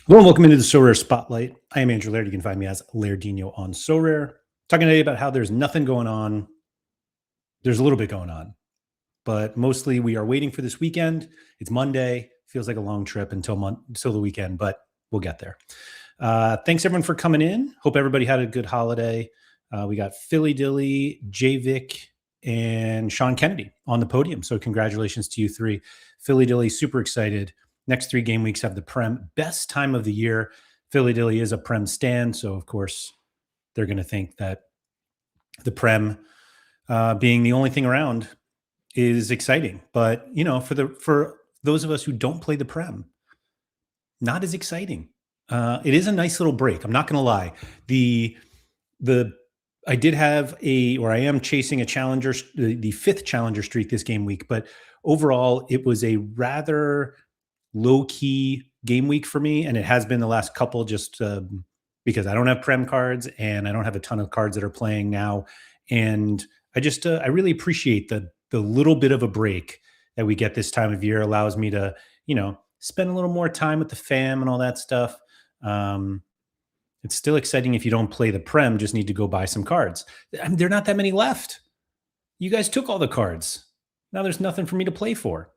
Hello and welcome into the Sorare Spotlight. I am Andrew Laird. You can find me as Lairdino on Sorare. Talking today about how there's nothing going on. There's a little bit going on, but mostly we are waiting for this weekend. It's Monday. Feels like a long trip until the weekend, but we'll get there. Thanks everyone for coming in. Hope everybody had a good holiday. We got Philly Dilly, Javik, and Sean Kennedy on the podium. So congratulations to you three. Philly Dilly, super excited. Next 3 game weeks have the Prem. Best time of the year. Philly Dilly is a Prem stan, so of course they're going to think that the Prem being the only thing around is exciting. But you know, for those of us who don't play the Prem, not as exciting. It is a nice little break. I'm not going to lie. I did have I am chasing a challenger, the 5th challenger streak this game week, but overall it was a rather low-key game week for me, and it has been the last couple just because I don't have Prem cards and I don't have a ton of cards that are playing now. And I really appreciate the little bit of a break that we get this time of year. Allows me to, spend a little more time with the fam and all that stuff. It's still exciting if you don't play the Prem, just need to go buy some cards. There are not that many left. You guys took all the cards. Now there's nothing for me to play for.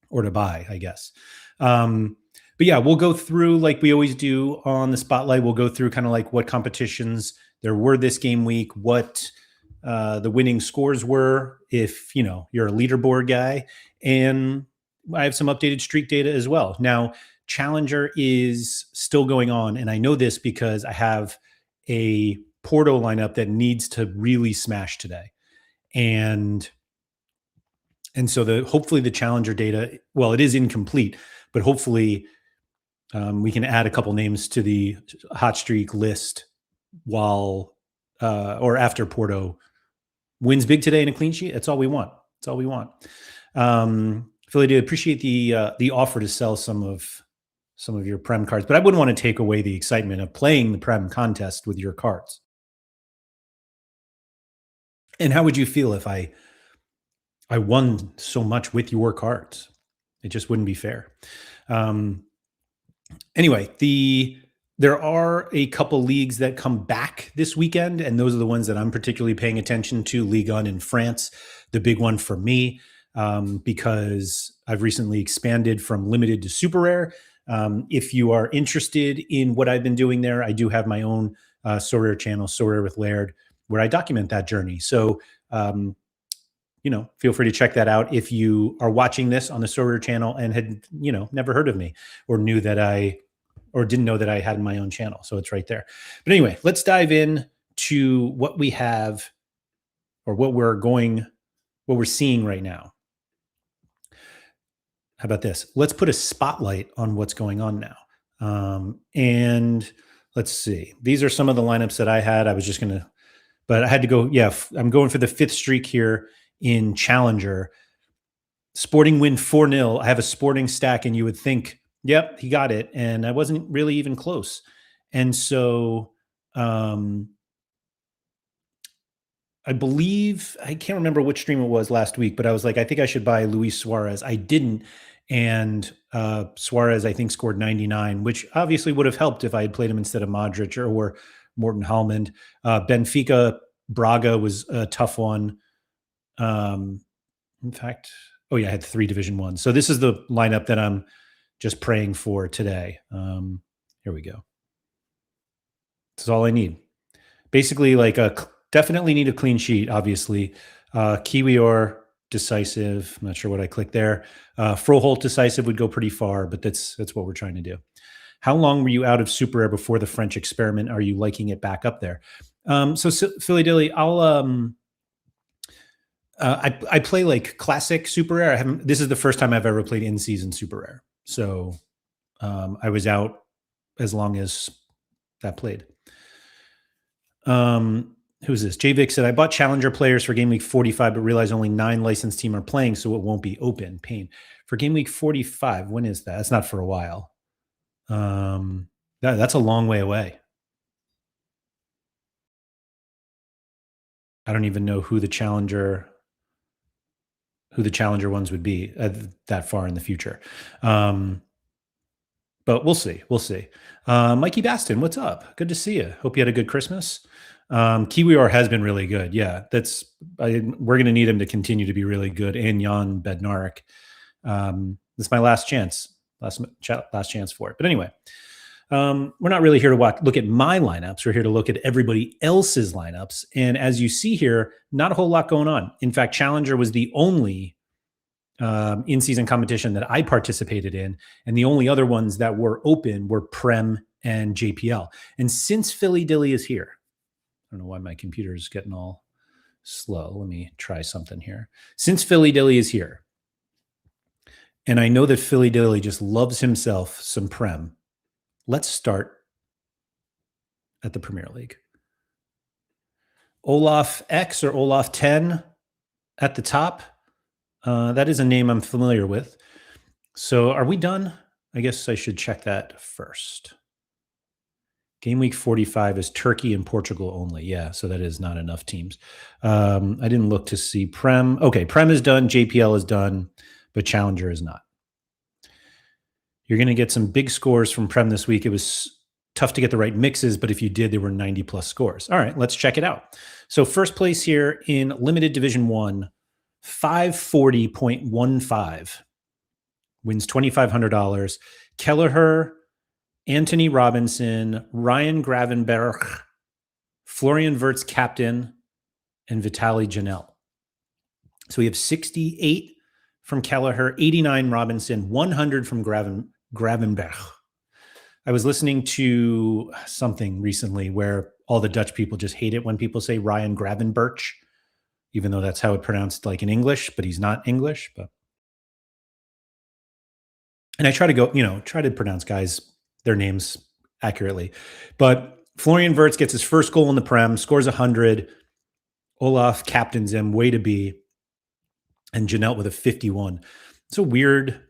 Or to buy, I guess. But yeah, we'll go through like we always do on the Spotlight. We'll go through kind of like what competitions there were this game week, what the winning scores were, if you're a leaderboard guy, and I have some updated streak data as well. Now, Challenger is still going on, and I know this because I have a Porto lineup that needs to really smash today, and so hopefully the Challenger data, well, it is incomplete, but hopefully we can add a couple names to the hot streak list while or after Porto wins big today in a clean sheet. That's all we want. That's all we want. Philly, do appreciate the offer to sell some of your Prem cards, but I wouldn't want to take away the excitement of playing the Prem contest with your cards. And how would you feel if I won so much with your cards? It just wouldn't be fair. Anyway, there are a couple leagues that come back this weekend, and those are the ones that I'm particularly paying attention to. Ligue 1 in France, the big one for me, because I've recently expanded from limited to super rare. If you are interested in what I've been doing there, I do have my own Sorare channel, Sorare with Laird, where I document that journey. So, feel free to check that out if you are watching this on the Sorare channel and had, never heard of me or didn't know that I had my own channel. So it's right there. But anyway, let's dive in to what we have or what we're seeing right now. How about this? Let's put a spotlight on what's going on now. And let's see. These are some of the lineups that I had. But I had to go. Yeah, I'm going for the 5th streak here in Challenger. Sporting win 4-0. I have a Sporting stack, and you would think, yep, he got it. And I wasn't really even close. And so I believe, I can't remember which stream it was last week, but I was like, I think I should buy Luis Suarez. I didn't. And Suarez, I think, scored 99, which obviously would have helped if I had played him instead of Modric or Morten Hallmund. Benfica Braga was a tough one. In fact, I had 3 Division 1. So this is the lineup that I'm just praying for today. Here we go. This is all I need. Basically, definitely need a clean sheet, obviously. Kiwior, decisive. I'm not sure what I clicked there. Froholt, decisive would go pretty far, but that's what we're trying to do. How long were you out of Super Rare before the French experiment? Are you liking it back up there? So Philly Dilly, I play like classic Super Rare. This is the first time I've ever played in-season Super Rare. So I was out as long as that played. Who's this? Javik said, I bought Challenger players for Game Week 45, but realized only 9 licensed team are playing, so it won't be open. Pain. For Game Week 45, when is that? That's not for a while. That's a long way away. I don't even know who the Challenger ones would be that far in the future. but we'll see. We'll see. Mikey Baston, what's up? Good to see you. Hope you had a good Christmas. Kiwior has been really good. Yeah, we're going to need him to continue to be really good. And Jan Bednarik. This is my last chance, last chance for it. But anyway, we're not really here to look at my lineups. We're here to look at everybody else's lineups. And as you see here, not a whole lot going on. In fact, Challenger was the only in-season competition that I participated in, and the only other ones that were open were Prem and JPL. And since Philly Dilly is here, I don't know why my computer is getting all slow. Let me try something here. Since Philly Dilly is here, and I know that Philly Dilly just loves himself some Prem, let's start at the Premier League. Olaf X or Olaf 10 at the top. That is a name I'm familiar with. So are we done? I guess I should check that first. Game week 45 is Turkey and Portugal only. Yeah, so that is not enough teams. I didn't look to see Prem. Okay, Prem is done, JPL is done, but Challenger is not. You're going to get some big scores from Prem this week. It was tough to get the right mixes, but if you did, there were 90 plus scores. All right, let's check it out. So first place here in Limited Division 1, 540.15, wins $2,500. Kelleher, Anthony Robinson, Ryan Gravenberg, Florian Wirtz captain, and Vitaly Janel. So we have 68 from Kelleher, 89 Robinson, 100 from Gravenberg. I was listening to something recently where all the Dutch people just hate it when people say Ryan Gravenberch, even though that's how it's pronounced like in English, but he's not English. And I try to try to pronounce guys, their names accurately. But Florian Wirtz gets his first goal in the Prem, scores 100. Olaf captains him, way to be. And Janelt with a 51. It's a weird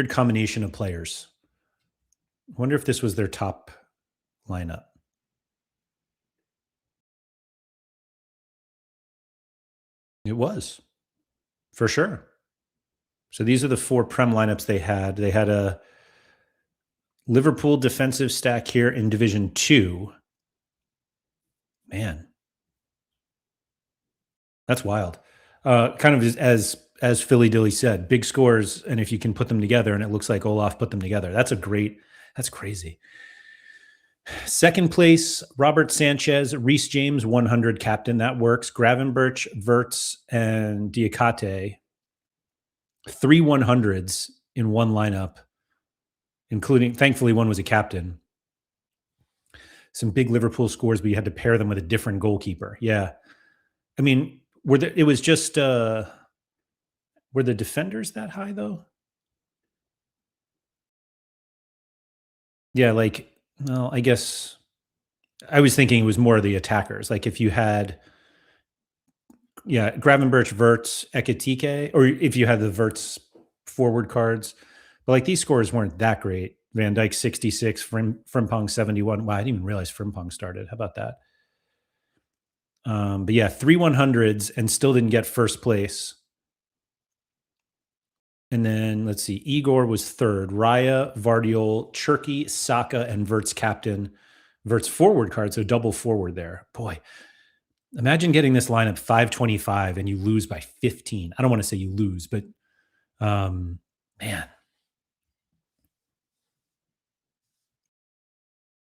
combination of players. I wonder if this was their top lineup. It was, for sure. So these are the 4 Prem lineups they had. They had a Liverpool defensive stack here in Division 2. Man, that's wild. Kind of as Philly Dilly said, big scores, and if you can put them together, and it looks like Olaf put them together, that's crazy. Second place, Robert Sanchez, Reece James, 100 captain. That works. Gravenberch, Wirtz, and Diakate, 3 100s in one lineup, including, thankfully, one was a captain. Some big Liverpool scores, but you had to pair them with a different goalkeeper. Yeah. I mean, were the defenders that high, though? Yeah, well, I guess I was thinking it was more of the attackers. Like if you had, Gravenberch, Wirtz, Ekitike, or if you had the Wirtz forward cards. But like these scores weren't that great. Van Dijk 66, Frimpong 71. Wow, I didn't even realize Frimpong started. How about that? But yeah, 3 100s and still didn't get first place. And then let's see, Igor was third. Raya, Vardiol, Cherky, Saka, and Wirtz captain. Wirtz forward card, so double forward there. Boy, imagine getting this lineup 525 and you lose by 15. I don't want to say you lose, but man.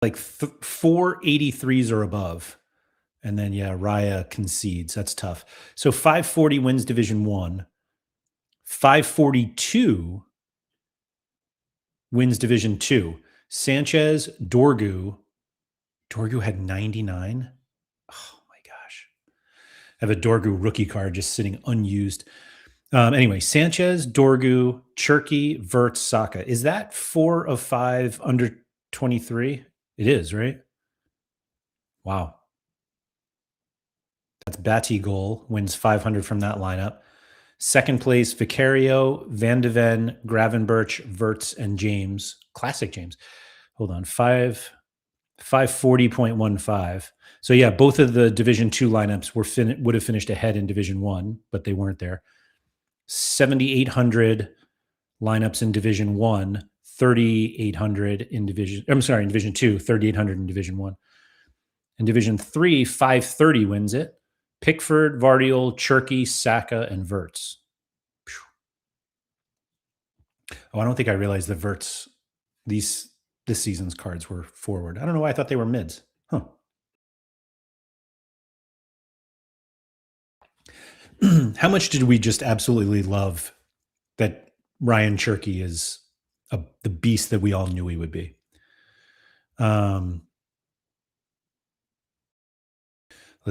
Like 4 83s or above. And then, Raya concedes. That's tough. So 540 wins Division 1. 542 wins Division 2. Sanchez, Dorgu. Dorgu had 99. Oh, my gosh. I have a Dorgu rookie card just sitting unused. Anyway, Sanchez, Dorgu, Cherky, Wirtz, Saka. Is that 4 of 5 under 23? It is, right? Wow. That's Batty goal, wins 500 from that lineup. Second place, Vicario, Van de Ven, Gravenberch, Wirtz, and James. Classic James. Hold on, 540.15. So yeah, both of the Division 2 lineups would have finished ahead in Division 1, but they weren't there. 7,800 lineups in Division 1, 3,800 in division. I'm sorry, in Division 2, 3,800 in Division 1. In Division 3, 530 wins it. Pickford, Vardiol, Cherky, Saka, and Verts. Oh, I don't think I realized the Verts, this season's cards were forward. I don't know why I thought they were mids. Huh. How much did we just absolutely love that Ryan Cherky is the beast that we all knew he would be? Let's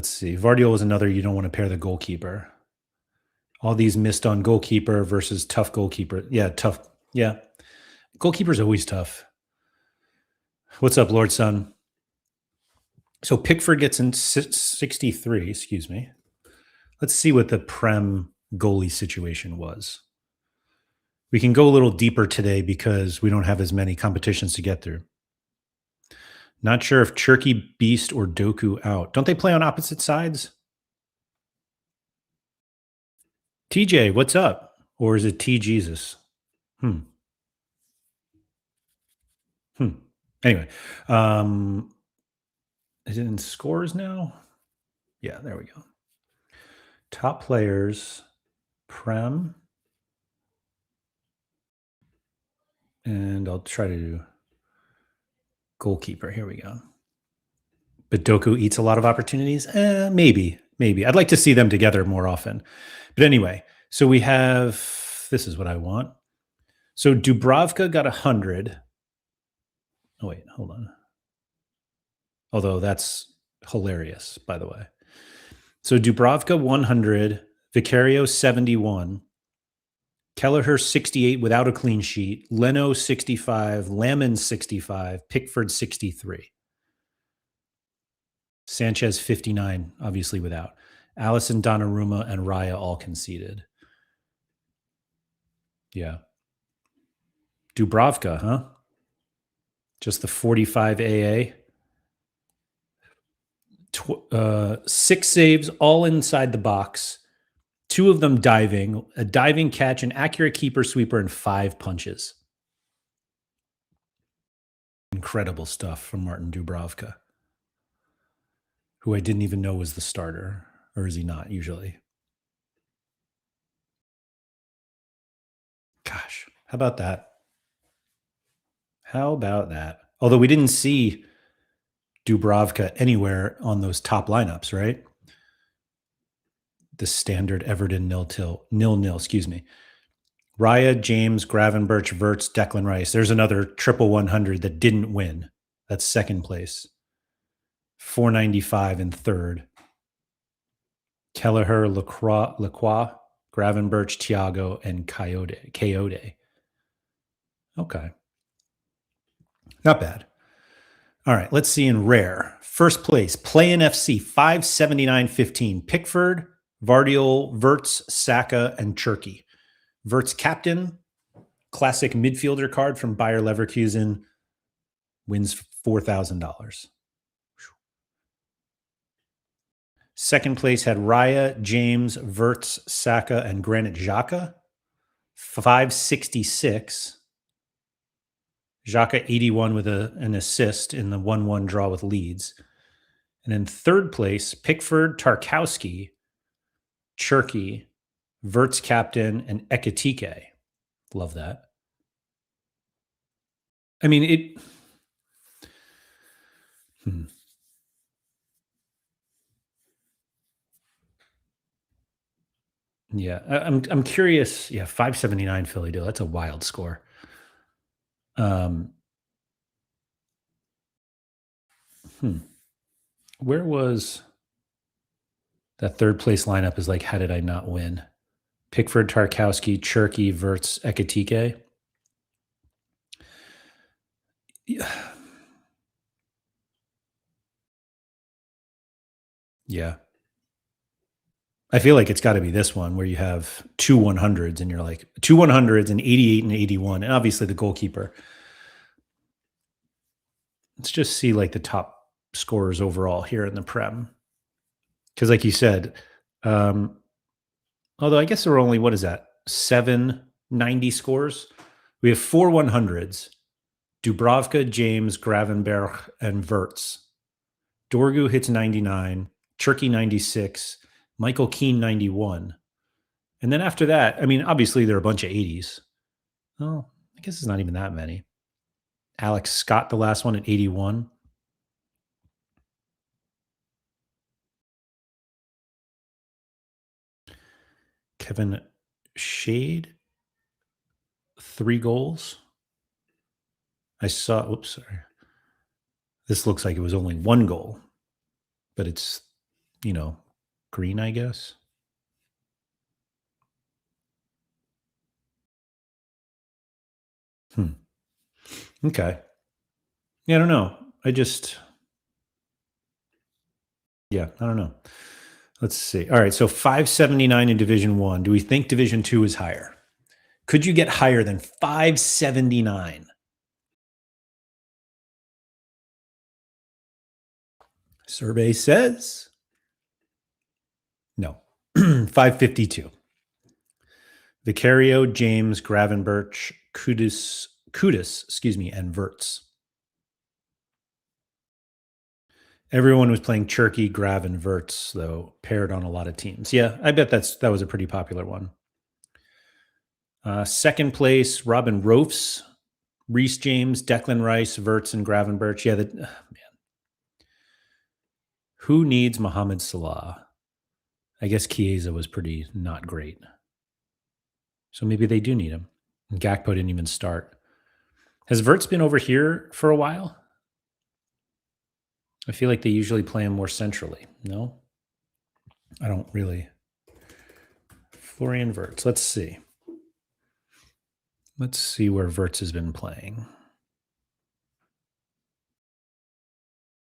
see. Vardiol was another you don't want to pair the goalkeeper. All these missed on goalkeeper versus tough goalkeeper. Yeah, tough. Yeah. Goalkeeper's always tough. What's up, Lord Son? So Pickford gets in 63, excuse me. Let's see what the Prem goalie situation was. We can go a little deeper today because we don't have as many competitions to get through. Not sure if Cherky, Beast, or Doku out. Don't they play on opposite sides? TJ, what's up? Or is it T Jesus? Anyway, is it in scores now? Yeah, there we go. Top players, Prem. And I'll try to do goalkeeper. Here we go. But Doku eats a lot of opportunities? Maybe. I'd like to see them together more often. But anyway, so we have, this is what I want. So Dubravka got 100. Oh, wait, hold on. Although that's hilarious, by the way. So Dubravka 100, Vicario 71, Kelleher 68 without a clean sheet, Leno 65, Lamon 65, Pickford 63. Sanchez 59, obviously without. Allison, Donnarumma, and Raya all conceded. Yeah. Dubravka, huh? Just the 45 AA. 6 saves, all inside the box. 2 of them diving, a diving catch, an accurate keeper sweeper, and 5 punches. Incredible stuff from Martin Dubravka, who I didn't even know was the starter. Or is he not usually? Gosh, how about that? How about that? Although we didn't see Dubravka anywhere on those top lineups, right? The standard Everton nil-nil, excuse me. Raya, James, Gravenberch, Verts, Declan Rice. There's another triple 100 that didn't win. That's second place. 495 in third. Kelleher, Lacroix, Gravenberch, Thiago, and Coyote. Okay. Not bad. All right, let's see in rare. First place, Play in FC, 579.15. Pickford, Vardiol, Verts, Saka, and Cherky. Verts captain, classic midfielder card from Bayer Leverkusen, wins $4,000. Second place had Raya, James, Verts, Saka, and Granit Xhaka, 566. Xhaka 81 with an assist in the 1-1 draw with Leeds. And then third place, Pickford, Tarkowski, Cherky, Verts captain, and Ekitike. Love that. I mean, it. Yeah, I'm curious. Yeah, 579 Philly deal. That's a wild score. Where was that third place lineup? Is like, how did I not win? Pickford, Tarkowski, Cherky, Verts, Ekitike. Yeah. I feel like it's got to be this one where you have 2 100s and you're like 2 100s and 88 and 81. And obviously the goalkeeper. Let's just see like the top scorers overall here in the Prem. Because like you said, although I guess there were only, what is that, 7 90 scores? We have 4 100s. Dubravka, James, Gravenberch, and Verts. Dorgu hits 99, Cherky 96, Michael Keane 91. And then after that, I mean, obviously there are a bunch of 80s. Oh, I guess it's not even that many. Alex Scott, the last one at 81. Kevin Shade, 3 goals. I saw, oops, sorry. This looks like it was only 1 goal, but it's, you know, green, I guess. Hmm. Okay. Yeah, I don't know. Yeah, I don't know. Let's see. All right. So 579 in Division One. Do we think Division Two is higher? Could you get higher than 579? Survey says no. 552. Vicario, James, Gravenberch, Kudus, and Verts. Everyone was playing Cherky, Grav, and Verts, though, paired on a lot of teams. Yeah, I bet that was a pretty popular one. Second place, Robin Rofs, Reese James, Declan Rice, Verts, and Gravenberch. Yeah, man. Who needs Mohamed Salah? I guess Chiesa was pretty not great. So maybe they do need him. And Gakpo didn't even start. Has Verts been over here for a while? I feel like they usually play him more centrally. No? I don't really. Florian Verts. Let's see. Let's see where Verts has been playing.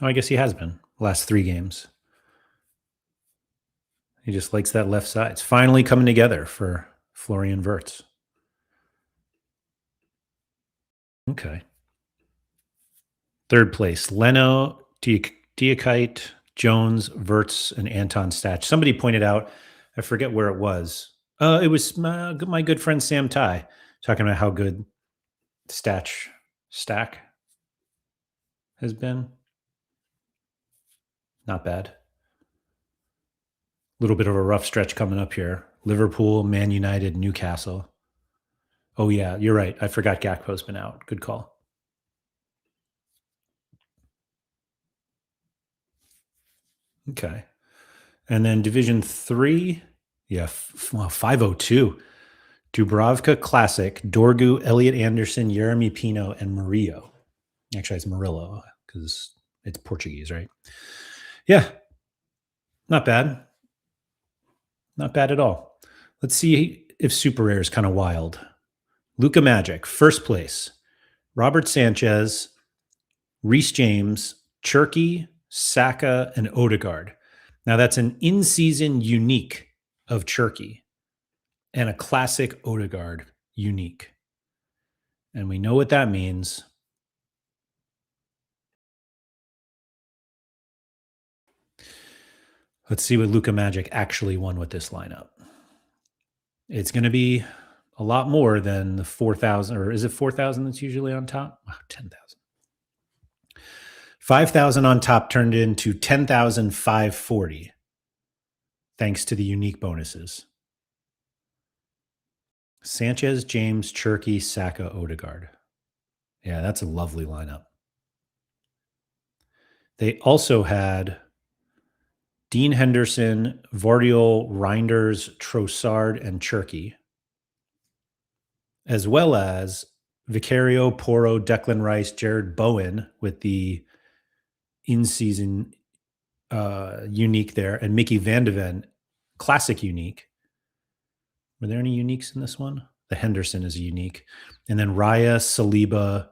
Oh, I guess he has been. Last 3 games. He just likes that left side. It's finally coming together for Florian Verts. Okay. Third place, Leno, Diakite, Jones, Verts, and Anton Stach. Somebody pointed out, I forget where it was. It was my good friend Sam Ty talking about how good Stack has been. Not bad. A little bit of a rough stretch coming up here. Liverpool, Man United, Newcastle. Oh, yeah, you're right. I forgot Gakpo's been out. Good call. Okay. And then Division 3, yeah, 502. Dubravka Classic, Dorgu, Elliot Anderson, Jeremy Pino, and Murillo. Actually, it's Murillo because it's Portuguese, right? Yeah, not bad. Not bad at all. Let's see if Super Rare is kind of wild. Luca Magic, first place. Robert Sanchez, Reese James, Cherky, Saka, and Odegaard. Now that's an in-season unique of Cherky and a classic Odegaard unique. And we know what that means. Let's see what Luca Magic actually won with this lineup. It's going to be a lot more than the 4,000, or is it 4,000 that's usually on top? Oh, 10,000. 5,000 on top turned into 10,540 thanks to the unique bonuses. Sanchez, James, Cherky, Saka, Odegaard. Yeah, that's a lovely lineup. They also had Dean Henderson, Vardiol, Reinders, Trossard, and Cherky, as well as Vicario, Poro, Declan Rice, Jared Bowen with the in-season unique there, and Mickey Van de Ven, classic unique. Were there any uniques in this one? The Henderson is a unique. And then Raya, Saliba,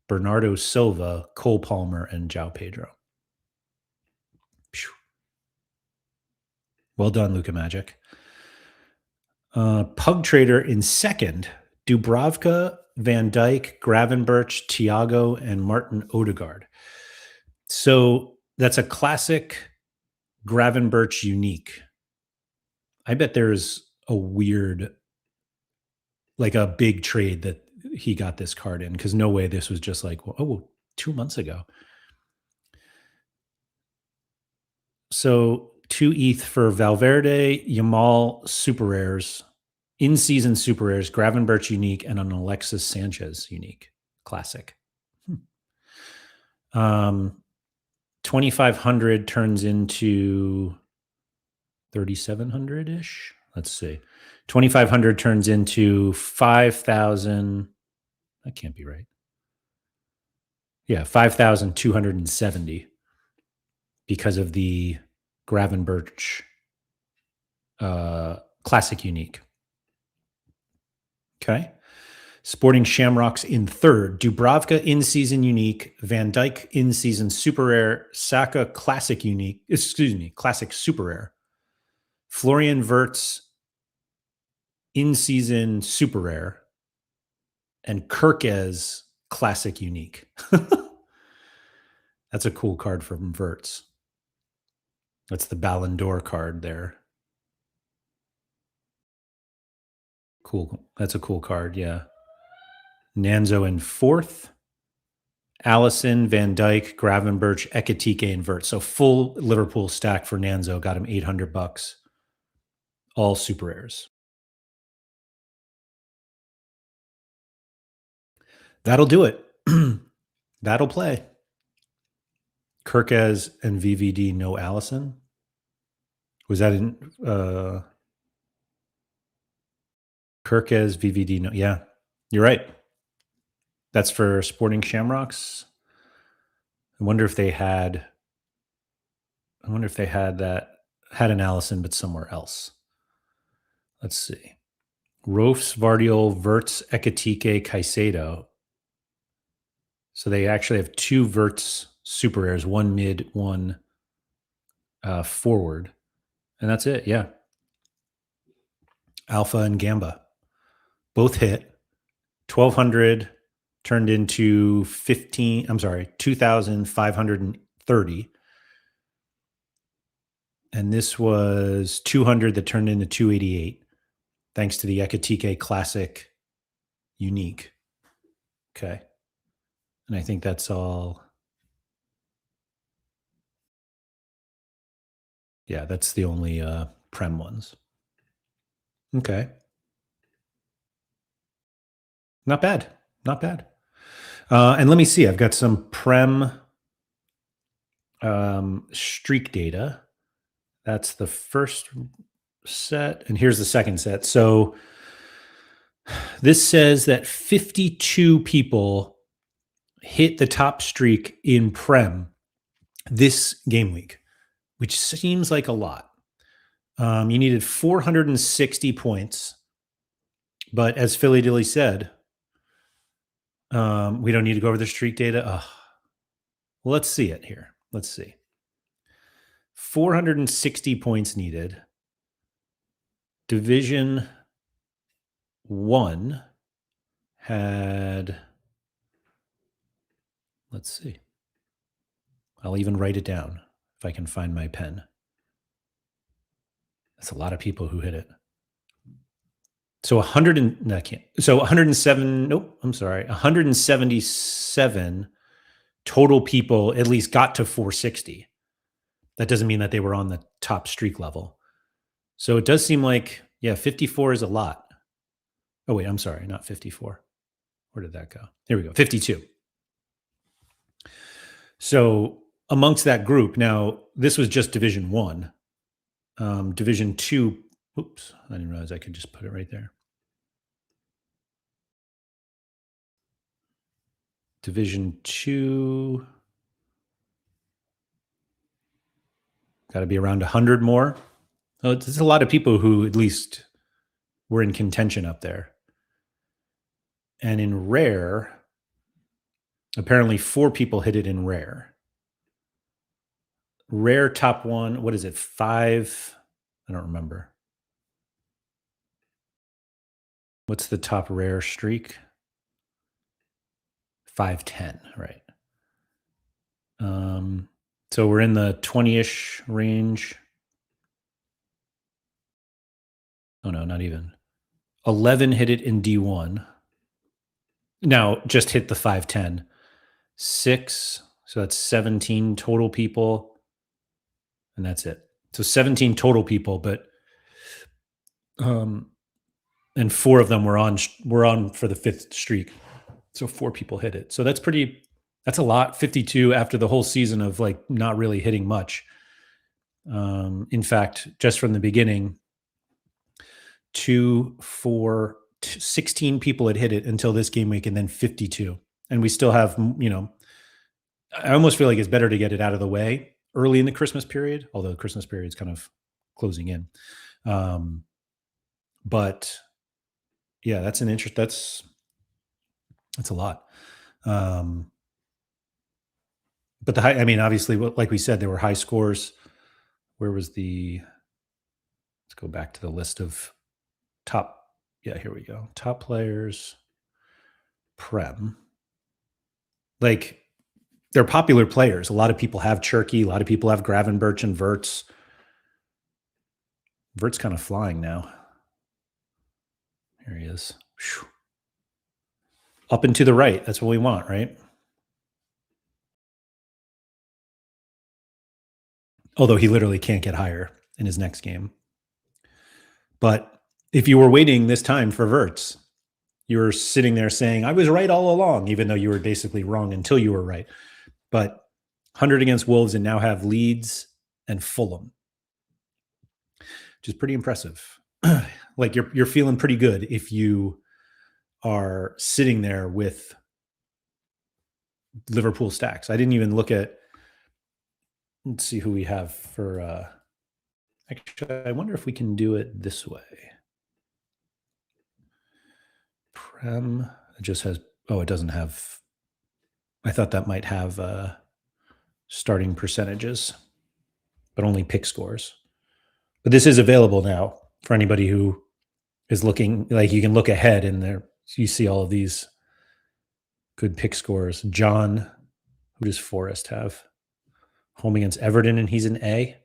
Bernardo Silva, Cole Palmer, and João Pedro. Well done, Luca Magic. Pug Trader in second, Dubravka, Van Dyke, Gravenberch, Thiago, and Martin Odegaard. So that's a classic Gravenberch unique. I bet there's a weird, like a big trade he got this card in, because no way this was just like, oh, 2 months ago. So 2 ETH for Valverde, Yamal super rares, in season super rares, Gravenberch unique, and an Alexis Sanchez unique classic. 2,500 turns into 3,700 ish. Let's see. 2,500 turns into 5,000. That can't be right. Yeah, 5,270 because of the Gravenberch classic unique. Okay. Sporting Shamrocks in third. Dubravka in season unique. Van Dyke in season super rare. Saka classic unique. Excuse me, classic super rare. Florian Wirtz in season super rare. And Kirkez classic unique. That's a cool card from Wirtz. That's the Ballon d'Or card there. Cool. That's a cool card. Yeah. Nanzo in fourth. Allison, Van Dyke, Gravenberch, Ekitike, and Wirtz. So full Liverpool stack for Nanzo. Got him $800. All super rares. That'll do it. That'll play. Kirkez and VVD, no Allison. Was that in Kirkez, VVD, no? Yeah, you're right. That's for Sporting Shamrocks. I wonder if they had had an Allison, but somewhere else. Let's see. Rofs, Vardiol, Wirtz, Ekitike, Caicedo. So they actually have two Wirtz super rares, one mid, one forward. And that's it. Yeah. Alpha and Gamba. Both hit. 1,200 turned into 2,530. And this was 200 that turned into 288, thanks to the Ekitike Classic Unique. Okay. And I think that's all. Yeah, that's the only Prem ones. Okay. Not bad. Not bad. And let me see. I've got some Prem streak data. That's the first set. And here's the second set. So this says that 52 people hit the top streak in Prem this game week, which seems like a lot. You needed 460 points. But as Philly Dilly said, we don't need to go over the streak data. Well, let's see it here. Let's see. 460 points needed. Division 1 had, let's see. I'll even write it down if I can find my pen. That's a lot of people who hit it. So 107, nope, I'm sorry. 177 total people at least got to 460. That doesn't mean that they were on the top streak level. So it does seem like, 54 is a lot. Oh, wait, I'm sorry, not 54. Where did that go? Here we go, 52. So amongst that group, now this was just Division 1. Division 2, oops, I didn't realize I could just put it right there. Division 2, got to be around 100 more. Oh, it's a lot of people who at least were in contention up there. And in rare, apparently 4 people hit it in rare. Rare top 1, what is it? 5? I don't remember. What's the top rare streak? 510, right? So we're in the 20-ish range. Oh no, not even. 11 hit it in D1. Now just hit the 510. 6, so that's 17 total people, and that's it. So 17 total people, but um and 4 of them were on for the 5th streak. So 4 people hit it. So that's a lot, 52 after the whole season of like not really hitting much. In fact, just from the beginning, 2, 4, 16 people had hit it until this game week, and then 52. And we still have, I almost feel like it's better to get it out of the way early in the Christmas period, although the Christmas period is kind of closing in. But yeah, that's an interest. That's a lot. But I mean, obviously, like we said, there were high scores. Where was let's go back to the list of top. Yeah, here we go. Top players, Prem. Like, they're popular players. A lot of people have Cherky. A lot of people have Gravenberch and Verts. Vert's kind of flying now. Here he is. Whew. Up and to the right. That's what we want, right? Although he literally can't get higher in his next game. But if you were waiting this time for Verts, you were sitting there saying, I was right all along, even though you were basically wrong until you were right. But 100 against Wolves and now have Leeds and Fulham, which is pretty impressive. Like you're feeling pretty good if you are sitting there with Liverpool stacks. I didn't even look at, let's see who we have for, actually, I wonder if we can do it this way. Prem, it just has, it doesn't have, I thought that might have starting percentages, but only pick scores. But this is available now for anybody who is looking, like you can look ahead and there you see all of these good pick scores. John, who does Forrest have? Home against Everton, and he's an A.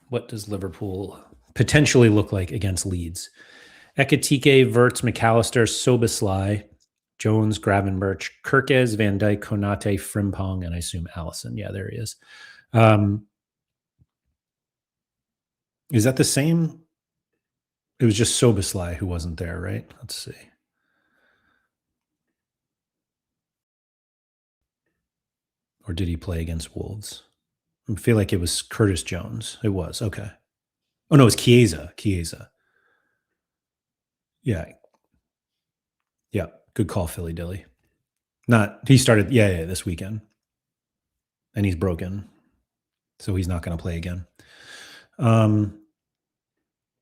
What does Liverpool potentially look like against Leeds? Ekatike, Verts, McAllister, Soboslai, Jones, Gravenberch, Kirkes, Van Dijk, Konate, Frimpong, and I assume Allison. Yeah, there he is. Is that the same? It was just Soboslai who wasn't there, right? Let's see. Or did he play against Wolves? I feel like it was Curtis Jones. It was. Okay. Oh, no, it was Chiesa. Yeah. Yeah. Good call, Philly Dilly. He started, this weekend. And he's broken. So he's not going to play again.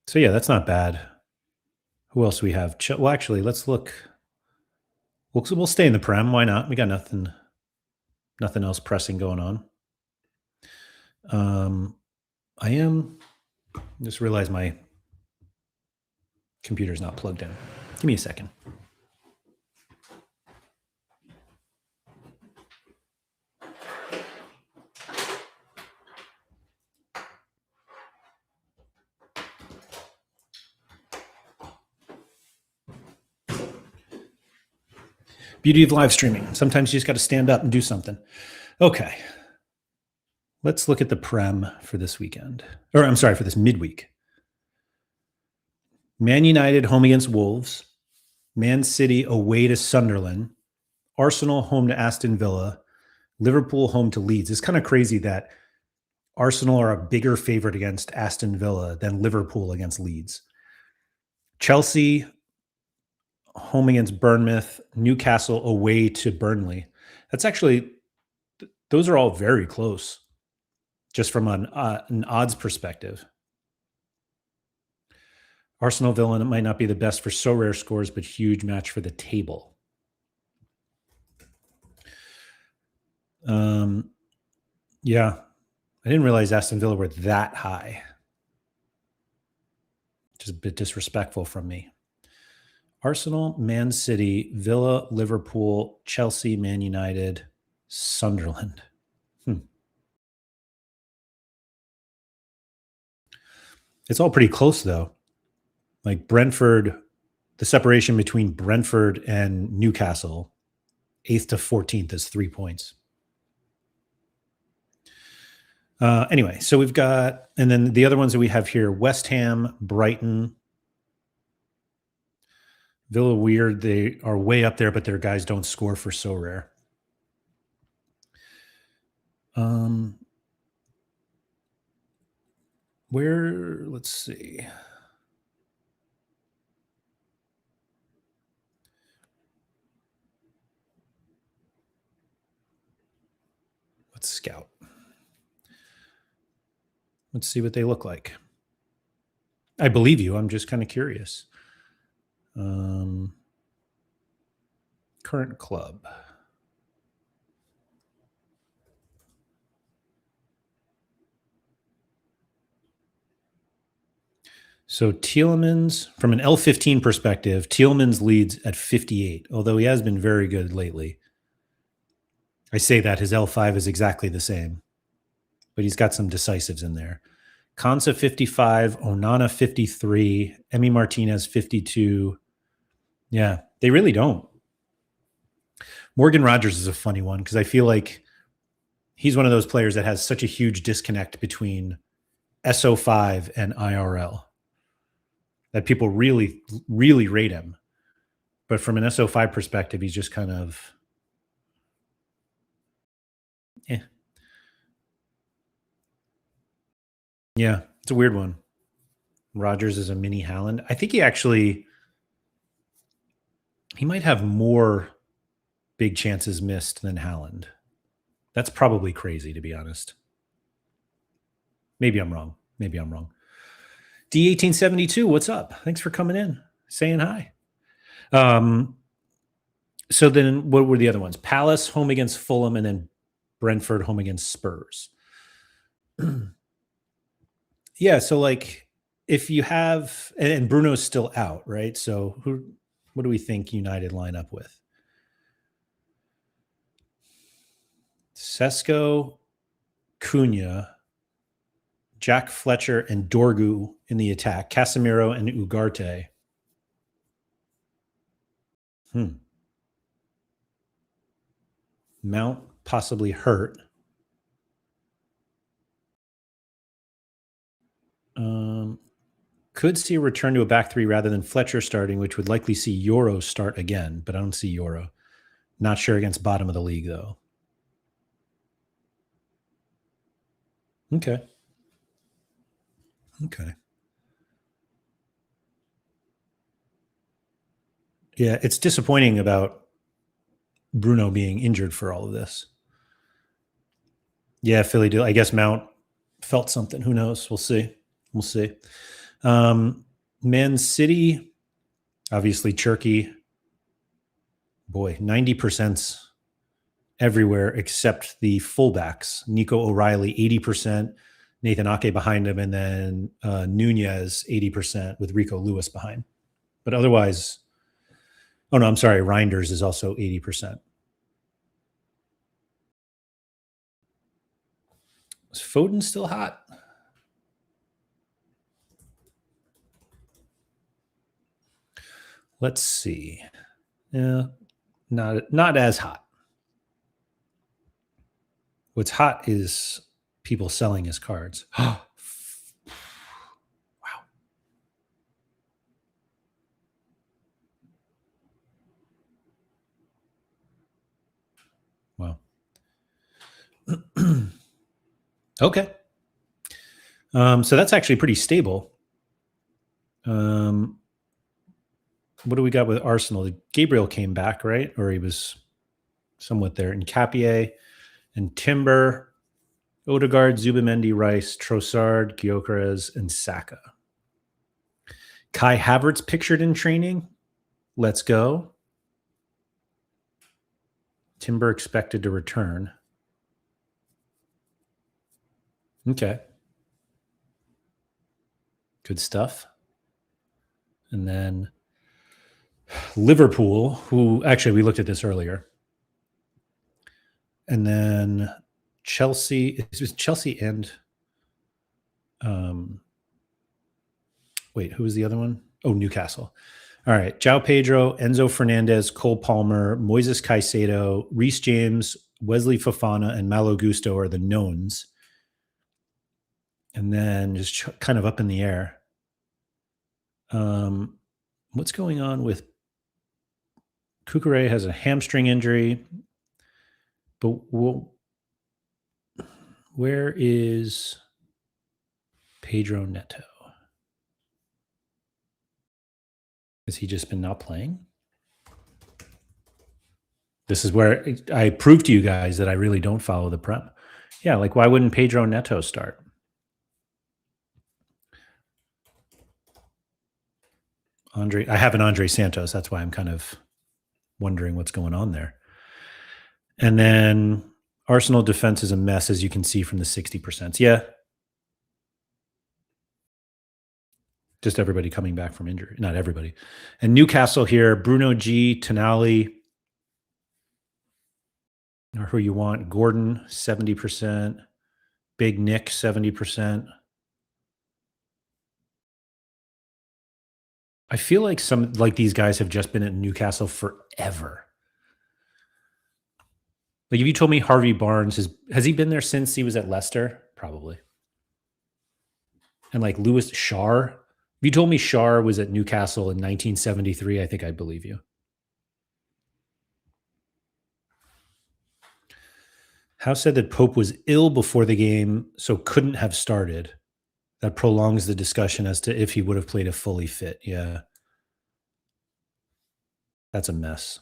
So yeah, that's not bad. Who else do we have? Well, actually, let's look. We'll stay in the Prem. Why not? We got nothing else pressing going on. Just realized my computer's not plugged in. Give me a second. Beauty of live streaming. Sometimes you just got to stand up and do something. Okay. Let's look at the Prem for this weekend. Or I'm sorry, for this midweek. Man United home against Wolves. Man City away to Sunderland. Arsenal home to Aston Villa. Liverpool home to Leeds. It's kind of crazy that Arsenal are a bigger favorite against Aston Villa than Liverpool against Leeds. Chelsea home against Bournemouth, Newcastle away to Burnley. Those are all very close, just from an odds perspective. Arsenal Villa might not be the best for Sorare scores, but huge match for the table. Yeah, I didn't realize Aston Villa were that high. Just a bit disrespectful from me. Arsenal, Man City, Villa, Liverpool, Chelsea, Man United, Sunderland. It's all pretty close, though. Like Brentford, the separation between Brentford and Newcastle, 8th to 14th is 3 points. Anyway, so we've got, and then the other ones that we have here: West Ham, Brighton, Villa. Weird, they are way up there, but their guys don't score for Sorare. Where? Let's see. Let's scout. Let's see what they look like. I believe you. I'm just kind of curious. Current club. So Tielemans, from an L15 perspective, Tielemans leads at 58, although he has been very good lately. I say that his L5 is exactly the same, but he's got some decisives in there. Konsa 55, Onana 53, Emi Martinez 52. Yeah, they really don't. Morgan Rogers is a funny one because I feel like he's one of those players that has such a huge disconnect between SO5 and IRL that people really, really rate him. But from an SO5 perspective, he's just kind of, yeah, it's a weird one. Rogers is a mini Haaland. I think he might have more big chances missed than Haaland. That's probably crazy, to be honest. Maybe I'm wrong. D1872, what's up? Thanks for coming in, saying hi. So then what were the other ones? Palace home against Fulham, and then Brentford home against Spurs. Yeah, so like if you have, and Bruno's still out, right? So what do we think United line up with? Sesko, Cunha, Jack Fletcher, and Dorgu in the attack. Casemiro and Ugarte. Mount possibly hurt. Could see a return to a back three rather than Fletcher starting, which would likely see Euro start again, but I don't see Euro. Not sure against bottom of the league, though. Okay. Yeah, it's disappointing about Bruno being injured for all of this. Yeah, Philly do. I guess Mount felt something. Who knows? We'll see. Man City, obviously Cherky. Boy, 90% everywhere except the fullbacks. Nico O'Reilly, 80%. Nathan Ake behind him, and then Nunez, 80%, with Rico Lewis behind. But otherwise, oh no, I'm sorry, Reinders is also 80%. Is Foden still hot? Let's see. Yeah, not as hot. What's hot is people selling his cards. Wow. Wow. Okay. So that's actually pretty stable. What do we got with Arsenal? Gabriel came back, right? Or he was somewhat there. And Capier and Timber, Odegaard, Zubimendi, Rice, Trossard, Gyökeres, and Saka. Kai Havertz pictured in training. Let's go. Timber expected to return. Okay. Good stuff. And then Liverpool, who actually we looked at this earlier. And then Chelsea. It was Chelsea and wait, who was the other one? Oh, Newcastle. All right. João Pedro, Enzo Fernandez, Cole Palmer, Moises Caicedo, Reece James, Wesley Fofana, and Malo Gusto are the knowns. And then just kind of up in the air. What's going on with Kukure? Has a hamstring injury, but where is Pedro Neto? Has he just been not playing? This is where I prove to you guys that I really don't follow the prep. Yeah, like why wouldn't Pedro Neto start? I have an Andre Santos. That's why I'm kind of wondering what's going on there. And then Arsenal defense is a mess, as you can see from the 60%. Yeah. Just everybody coming back from injury. Not everybody. And Newcastle here, Bruno G, Tonali, or who you want. Gordon, 70%. Big Nick, 70%. I feel like these guys have just been at Newcastle forever. Like if you told me Harvey Barnes has he been there since he was at Leicester? Probably. And like Lewis Shar. If you told me Shar was at Newcastle in 1973, I think I'd believe you. House said that Pope was ill before the game, so couldn't have started. That prolongs the discussion as to if he would have played a fully fit. Yeah. That's a mess.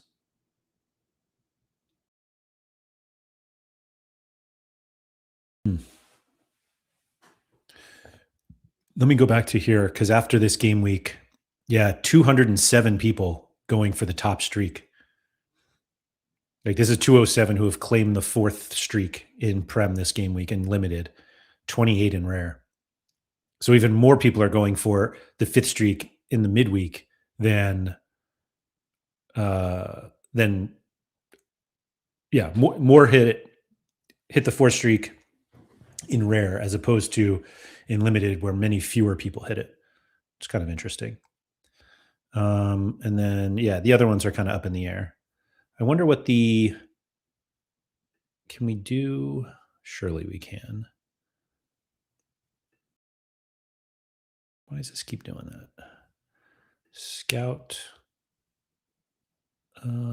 Let me go back to here because after this game week, 207 people going for the top streak. Like this is 207 who have claimed the fourth streak in Prem this game week and limited, 28 in rare. So even more people are going for the fifth streak in the midweek than more hit the fourth streak in rare as opposed to in limited where many fewer people hit it. It's kind of interesting. And then the other ones are kind of up in the air. I wonder what can we do? Surely we can. Why does this keep doing that? Scout.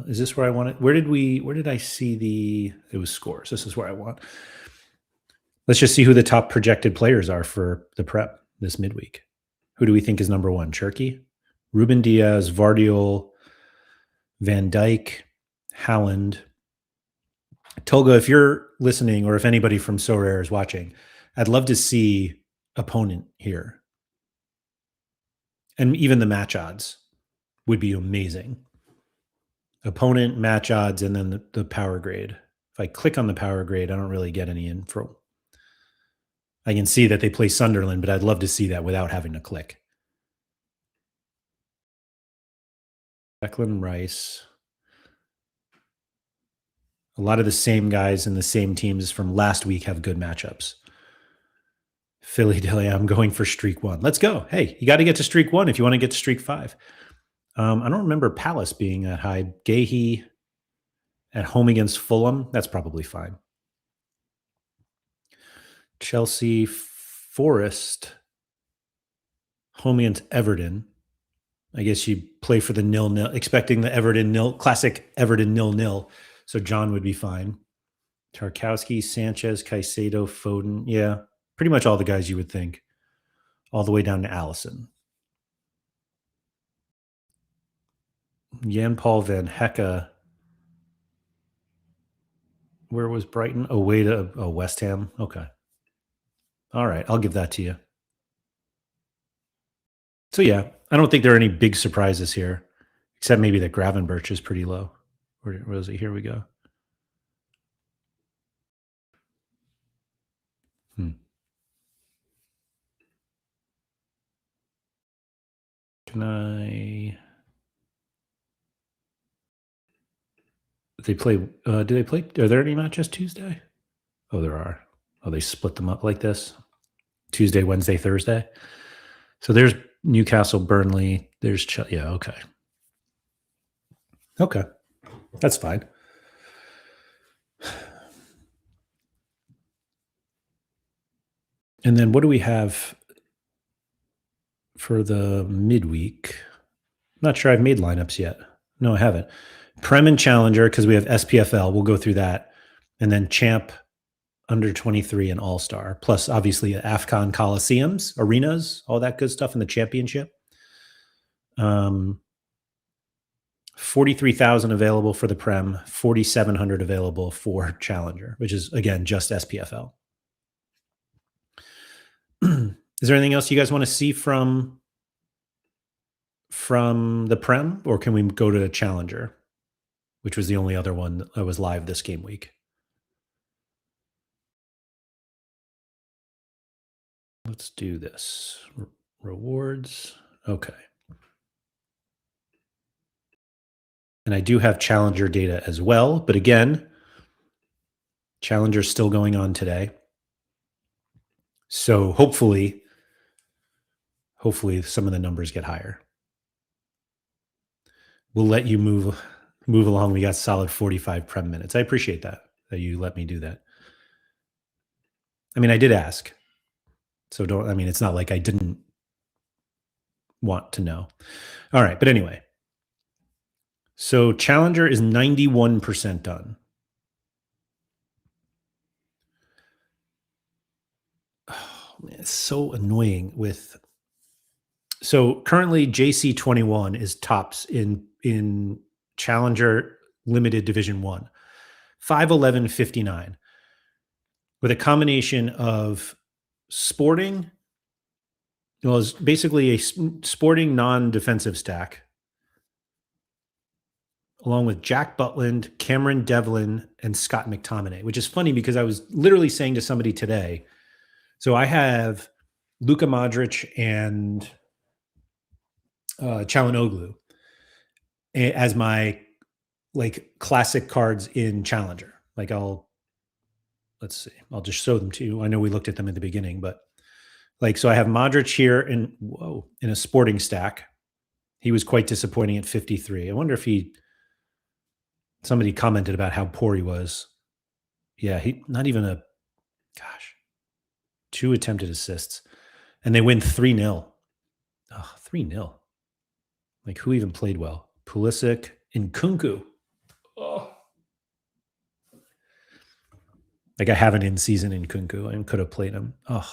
Is this where I want it? Where did I see it was scores. This is where I want. Let's just see who the top projected players are for the prep this midweek. Who do we think is number one? Cherky, Ruben Diaz, Vardiol, Van Dijk, Haaland. Tolga, if you're listening or if anybody from Sorare is watching, I'd love to see opponent here. And even the match odds would be amazing. Opponent, match odds, and then the power grade. If I click on the power grade, I don't really get any info. I can see that they play Sunderland, but I'd love to see that without having to click. Declan Rice. A lot of the same guys in the same teams from last week have good matchups. Philly Dilly, I'm going for streak 1. Let's go. Hey, you got to get to streak 1 if you want to get to streak 5. I don't remember Palace being that high. Gahey at home against Fulham. That's probably fine. Chelsea, Forest, home against Everton. I guess you play for the 0-0, expecting the Everton classic Everton 0-0. So John would be fine. Tarkowski, Sanchez, Caicedo, Foden. Yeah, pretty much all the guys you would think. All the way down to Allison. Jan-Paul Van Hecke. Where was Brighton? Away to West Ham. Okay. All right, I'll give that to you. So I don't think there are any big surprises here, except maybe that Gravenberch is pretty low. Where is it? Here we go. Can I? They play. Do they play? Are there any matches Tuesday? Oh, there are. Oh, they split them up like this: Tuesday, Wednesday, Thursday. So there's Newcastle, Burnley. There's yeah. Okay. Okay, that's fine. And then what do we have for the midweek? I'm not sure I've made lineups yet. No, I haven't. Prem and Challenger because we have SPFL. We'll go through that, and then Champ, under 23, and All Star. Plus, obviously, AFCON Coliseums, arenas, all that good stuff in the championship. 43,000 available for the Prem, 4,700 available for Challenger, which is again just SPFL. Is there anything else you guys want to see from the Prem, or can we go to Challenger, which was the only other one that was live this game week? Let's do this. Rewards. Okay. And I do have Challenger data as well, but again, Challenger's still going on today. So hopefully some of the numbers get higher. We'll let you move along. We got solid 45 Prem minutes. I appreciate that you let me do that. I mean, I did ask. So it's not like I didn't want to know. All right. But anyway, so Challenger is 91% done. Oh, man, it's so annoying so currently JC21 is tops in Challenger Limited Division 1. 511.59 with a combination of sporting. Well, it's basically a sporting non-defensive stack, along with Jack Butland, Cameron Devlin, and Scott McTominay, which is funny because I was literally saying to somebody today, so I have Luka Modric and Çalhanoğlu as my classic cards in Challenger. Let's see. I'll just show them to you. I know we looked at them at the beginning, but so I have Modric here in a sporting stack. He was quite disappointing at 53. I wonder if somebody commented about how poor he was. Yeah, not even 2 attempted assists. And they win 3-0. Oh, 3-0. Who even played well? Pulisic and Kunku. Oh. I have an in-season in Kunku and could have played him. Oh.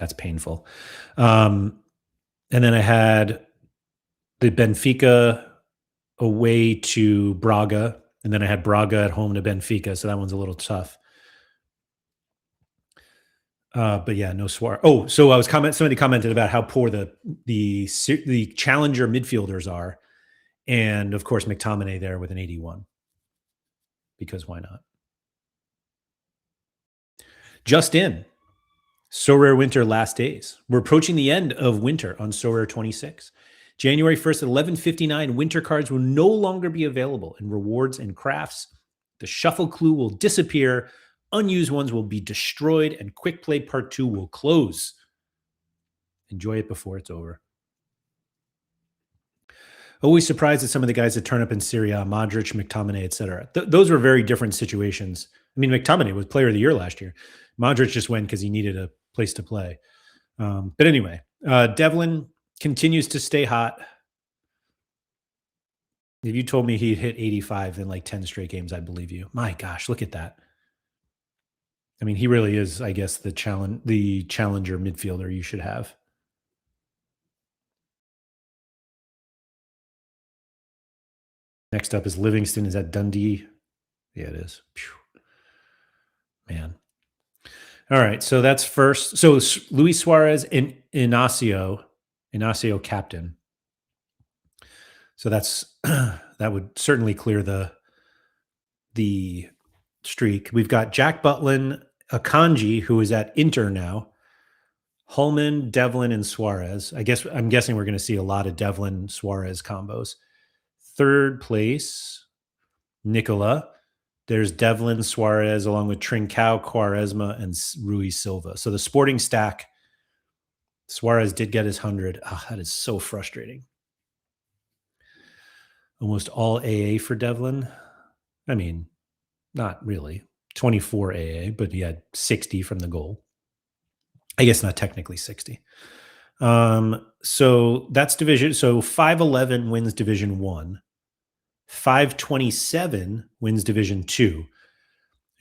That's painful. And then I had the Benfica away to Braga, and then I had Braga at home to Benfica, so that one's a little tough. But yeah, no Suarez. Oh, so somebody commented about how poor the Challenger midfielders are, and of course McTominay there with an 81. Because why not? Just in. Sorare Winter last days. We're approaching the end of winter on Sorare 26. January 1st at 11:59, winter cards will no longer be available in rewards and crafts. The shuffle clue will disappear. Unused ones will be destroyed, and Quick Play Part 2 will close. Enjoy it before it's over. Always surprised at some of the guys that turn up in Serie A, Modric, McTominay, etc. Those were very different situations. I mean, McTominay was Player of the Year last year. Modric just went because he needed a place to play. But anyway, Devlin continues to stay hot. If you told me he'd hit 85 in 10 straight games, I'd believe you. My gosh, look at that. I mean, he really is, I guess, the challenger midfielder you should have. Next up is Livingston. Is that Dundee? Yeah, it is. Phew. Man. All right, so that's first. So Luis Suarez and Inacio captain. So that's that would certainly clear the streak. We've got Jack Butland, Akanji, who is at Inter now, Hullman, Devlin, and Suarez. I'm guessing we're going to see a lot of Devlin Suarez combos. Third place, Nicola. There's Devlin, Suarez, along with Trincao, Quaresma, and Rui Silva. So the sporting stack, Suarez did get his 100. Oh, that is so frustrating. Almost all AA for Devlin. I mean, not really. 24 AA, but he had 60 from the goal. I guess not technically 60. So that's division. So 511 wins division 1. 527 wins division 2.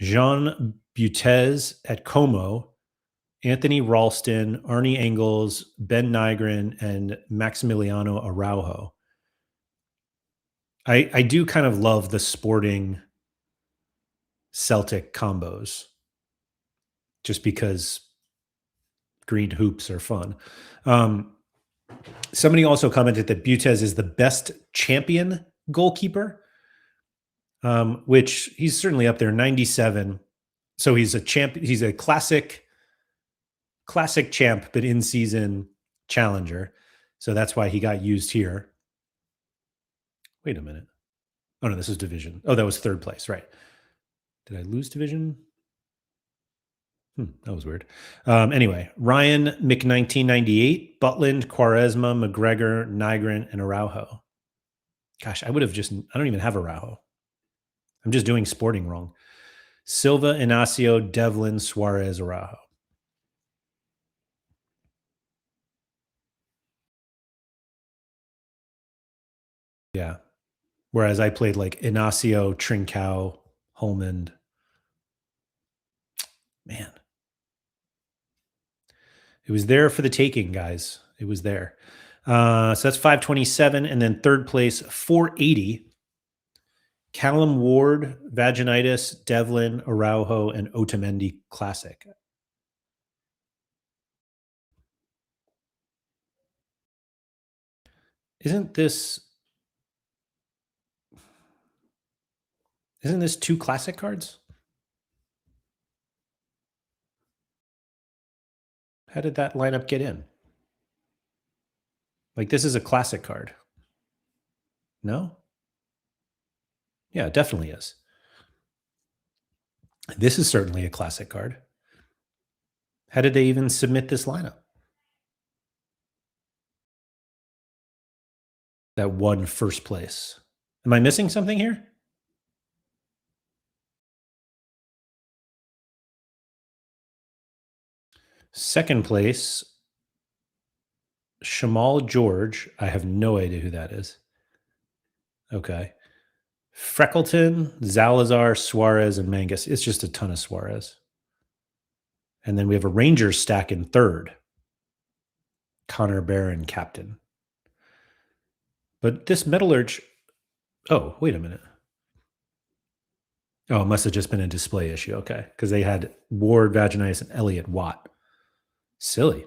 Jean Butez at Como, Anthony Ralston, Arnie Engels, Ben Nygren, and Maximiliano Araujo. I do kind of love the sporting Celtic combos just because green hoops are fun. Somebody also commented that Butez is the best champion goalkeeper, which he's certainly up there, 97. So he's a champ. He's a classic champ, but in season challenger. So that's why he got used here. Wait a minute. Oh no, this is division. Oh, that was third place, right? Did I lose division? That was weird. Anyway, Ryan Mc1998, Butland, Quaresma, McGregor, Nygren, and Araujo. Gosh, I don't even have Araujo. I'm just doing sporting wrong. Silva, Inacio, Devlin, Suarez, Araujo. Yeah. Whereas I played like Inacio, Trincao, Holman. Man. It was there for the taking, guys. It was there. So that's 527. And then third place, 480. Callum Ward, Vaginitis, Devlin, Araujo, and Otamendi Classic. Isn't this two classic cards? How did that lineup get in? Like, this is a classic card. No? Yeah, it definitely is. This is certainly a classic card. How did they even submit this lineup? That won first place. Am I missing something here? Second place, Shamal George. I have no idea who that is. Okay. Freckleton, Zalazar, Suarez, and Mangus. It's just a ton of Suarez. And then we have a Rangers stack in third. Connor Barron, captain. But this Metallurge. Oh, wait a minute. Oh, it must have just been a display issue. Okay. Because they had Ward, Vaginitis, and Elliott Watt. Silly.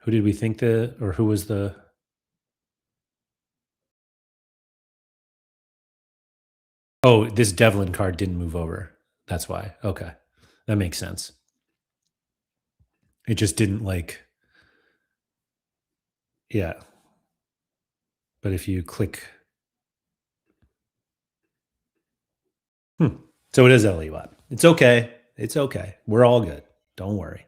Who did we think who was the. Oh, this Devlin card didn't move over. That's why. Okay. That makes sense. It just didn't yeah. But if you click. So it is Elliott Watt. It's okay. It's okay. We're all good. Don't worry.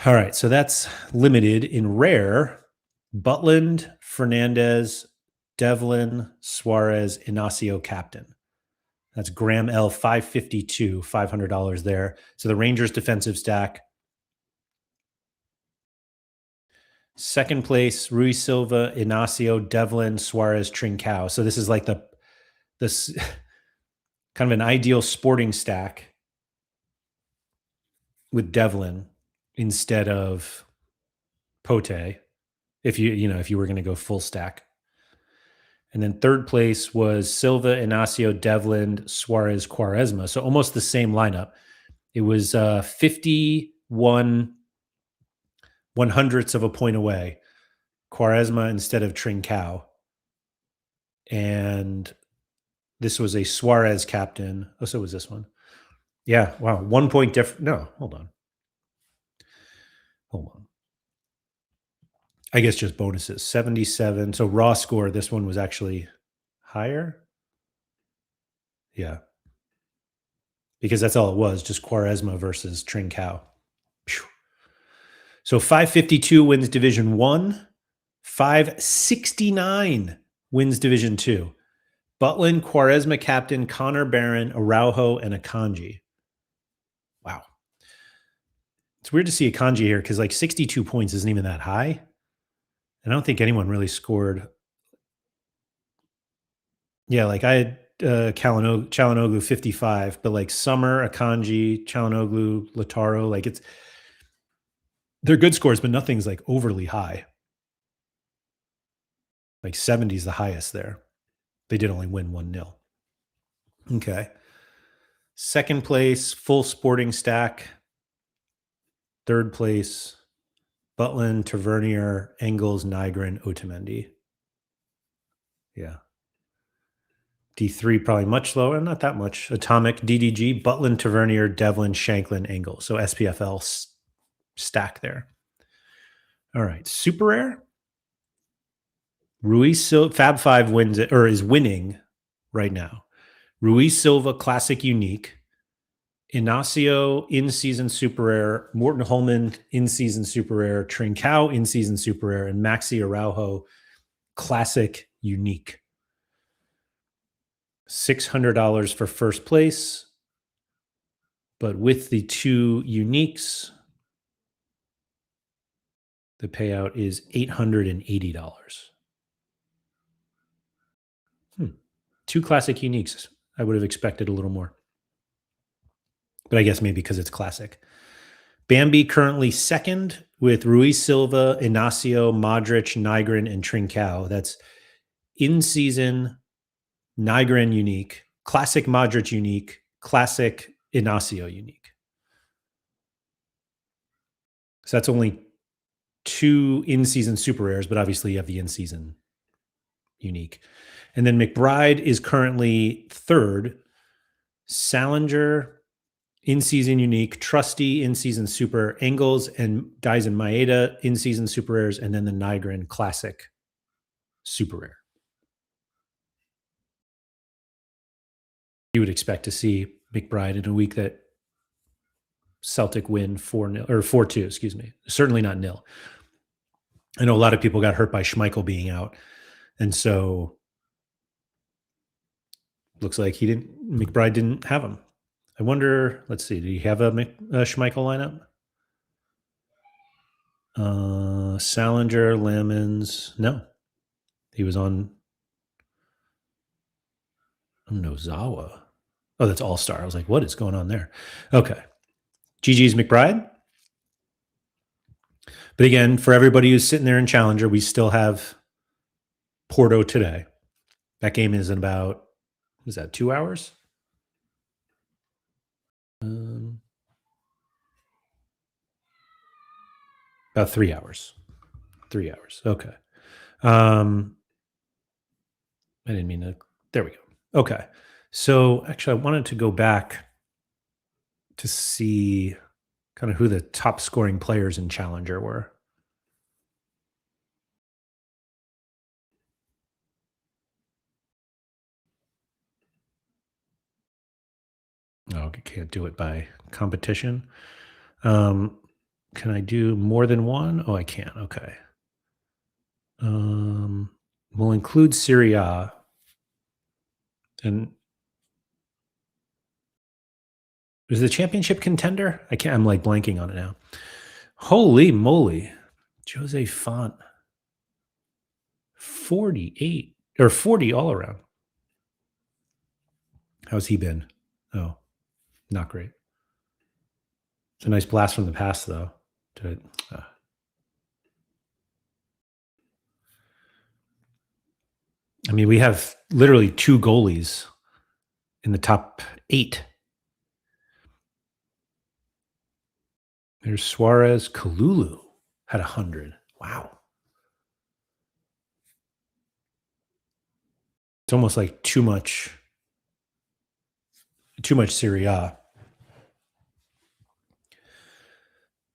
All right. So that's limited. In rare, Butland, Fernandez, Devlin, Suarez, Inacio, captain. That's Graham L 552, $500 there. So the Rangers defensive stack. Second place, Rui Silva, Inacio, Devlin, Suarez, Trincao. So this is like this kind of an ideal sporting stack with Devlin instead of Pote. If you were going to go full stack. And then third place was Silva, Inacio, Devlin, Suarez, Quaresma. So almost the same lineup. It was 51 100ths of a point away. Quaresma instead of Trincao. And this was a Suarez captain. Oh, so was this one. Yeah, wow. 1 point difference. No, hold on. I guess just bonuses. 77. So raw score, this one was actually higher. Yeah. Because that's all it was, just Quaresma versus Trincao. Phew. So 552 wins Division 1, 569 wins Division 2. Butland, Quaresma captain, Connor Barron, Araujo, and Akanji. Wow. It's weird to see Akanji here because like 62 points isn't even that high. And I don't think anyone really scored. Yeah, like I had Chalanoglu 55, but like Summer, Akanji, Chalanoglu, Lataro, like they're good scores, but nothing's like overly high. Like 70 is the highest there. They did only win 1-0. Okay. Second place, full sporting stack. Third place, Butland, Tavernier, Engels, Nygren, Otamendi. Yeah. D3 probably much lower, not that much. Atomic, DDG, Butland, Tavernier, Devlin, Shanklin, Engels. So SPFL stack there. All right. Super rare. Fab 5 wins it, or is winning right now. Ruiz Silva Classic Unique. Inacio in-season super rare, Morton Holman in-season super rare, Trincao in-season super rare, and Maxi Araujo classic unique. $600 for first place, but with the two uniques, the payout is $880. Two classic uniques. I would have expected a little more, but I guess maybe because it's classic. Bambi currently second with Ruiz Silva, Inacio, Modric, Nygren, and Trincao. That's in-season Nygren unique, classic Modric unique, classic Inacio unique. So that's only two in-season super rares, but obviously you have the in-season unique. And then McBride is currently third. Salinger, in-season unique, Trusty, in-season super, Engels and Dyson Maeda, in-season super rares, and then the Nygren classic super rare. You would expect to see McBride in a week that Celtic win 4-0 or 4-2, excuse me. Certainly not nil. I know a lot of people got hurt by Schmeichel being out. And so looks like McBride didn't have him. I wonder, let's see, did he have a Schmeichel lineup? Salinger, Lamens, no. He was on Nozawa. Oh, that's All-Star. I was like, what is going on there? Okay. GG's McBride. But again, for everybody who's sitting there in Challenger, we still have Porto today. That game is in about, is that 2 hours? About 3 hours. 3 hours. Okay. I didn't mean to. There we go. Okay. So actually, I wanted to go back to see kind of who the top scoring players in Challenger were. Oh, I can't do it by competition. Can I do more than one? Oh, I can. Okay. We'll include Serie A. And is the championship contender? I'm like blanking on it now. Holy moly. Jose Font. 48 or 40 all around. How's he been? Oh, not great. It's a nice blast from the past, though. I mean, we have literally two goalies in the top 8. There's Suarez. Kalulu had 100. Wow. It's almost like too much Serie A.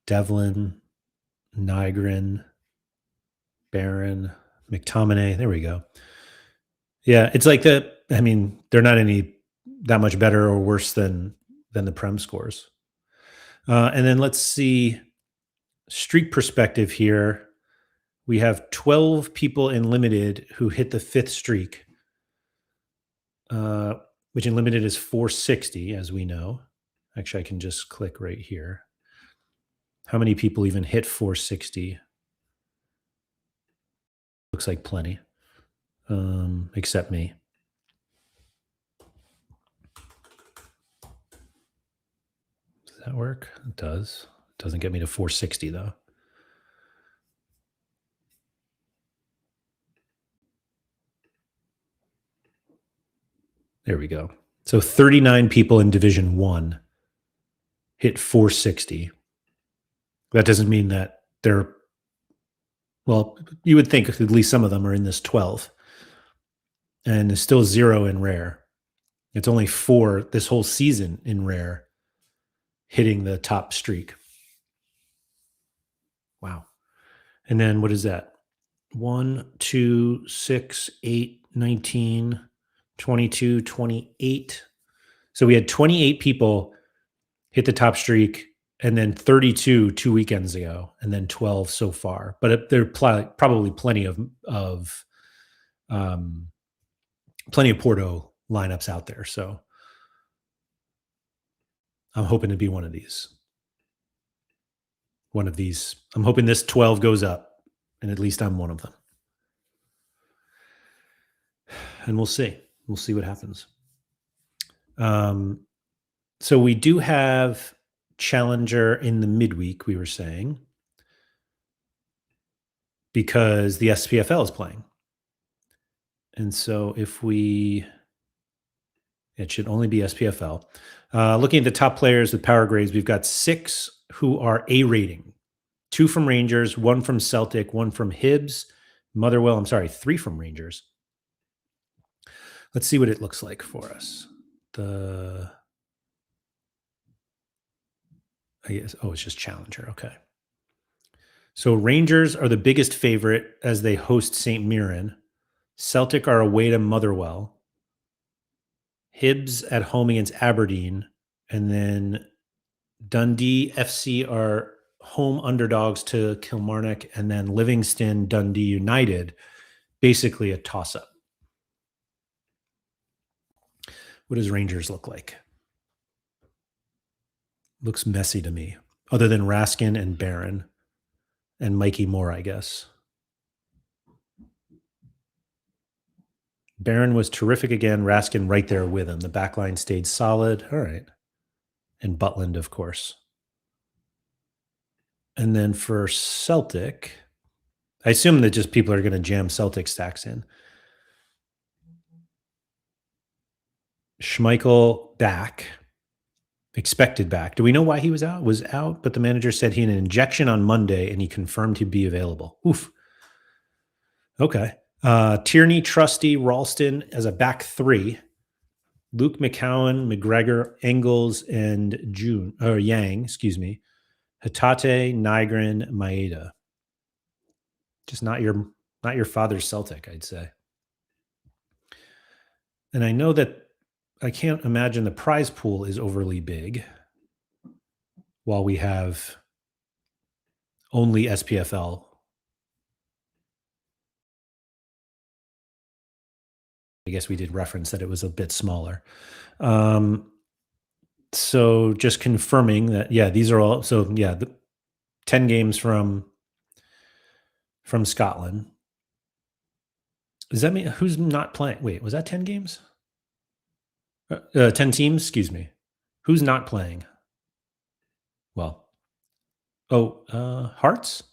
Devlin, Nygren, Barron, McTominay. There we go. Yeah, it's like they're not any that much better or worse than the Prem scores. And then let's see streak perspective here. We have 12 people in limited who hit the fifth streak, which in limited is 460, as we know. Actually, I can just click right here. How many people even hit 460? Looks like plenty, except me. Does that work? It does. It doesn't get me to 460, though. There we go. So 39 people in Division 1 hit 460. That doesn't mean that they're, well, you would think at least some of them are in this 12. And there's still 0 in rare. It's only 4 this whole season in rare hitting the top streak. Wow. And then what is that? 1, 2, 6, 8, 19, 22, 28. So we had 28 people hit the top streak, and then 32 2 weekends ago, and then 12 so far. But there are probably plenty of Porto lineups out there. So I'm hoping to be one of these. I'm hoping this 12 goes up, and at least I'm one of them. And we'll see. We'll see what happens. So we do have Challenger in the midweek, we were saying, because the SPFL is playing. And so it should only be SPFL. Looking at the top players with power grades, we've got 6 who are A rating, 2 from Rangers, 1 from Celtic, 1 from Hibs, 3 from Rangers. Let's see what it looks like for us. It's just Challenger. Okay. So Rangers are the biggest favorite as they host St. Mirren. Celtic are away to Motherwell. Hibs at home against Aberdeen. And then Dundee FC are home underdogs to Kilmarnock. And then Livingston, Dundee United, basically a toss-up. What does Rangers look like? Looks messy to me, other than Raskin and Barron and Mikey Moore, I guess. Barron was terrific again. Raskin right there with him. The back line stayed solid. All right. And Butland, of course. And then for Celtic, I assume that just people are going to jam Celtic stacks in. Schmeichel back. Expected back. Do we know why he was out? Was out, but the manager said he had an injection on Monday and he confirmed he'd be available. Oof. Okay. Tierney, Trusty, Ralston as a back 3. Luke McCowan, McGregor, Engels, and Yang, Hatate, Nygren, Maeda. Just not your father's Celtic, I'd say. And I know that I can't imagine the prize pool is overly big while we have only SPFL. I guess we did reference that it was a bit smaller. So just confirming that, these are all, the 10 games from Scotland. Does that mean who's not playing? Wait, was that 10 games? 10 teams, excuse me. Who's not playing? Well, Hearts?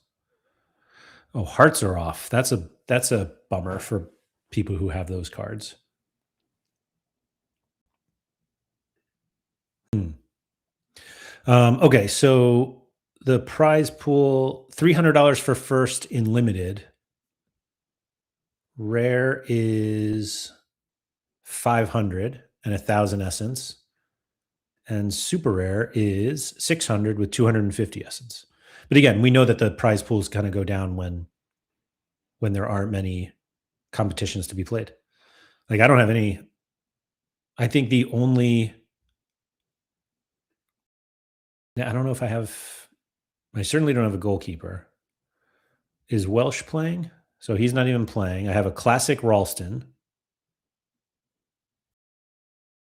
Oh, Hearts are off. That's a bummer for people who have those cards. Okay, so the prize pool, $300 for first in limited. Rare is 500 and 1,000 essence. And super rare is 600 with 250 essence. But again, we know that the prize pools kind of go down when there aren't many competitions to be played. Like I don't have any I think the only I don't know if I certainly don't have a goalkeeper. Is Welsh playing? So he's not even playing. I have a classic Ralston.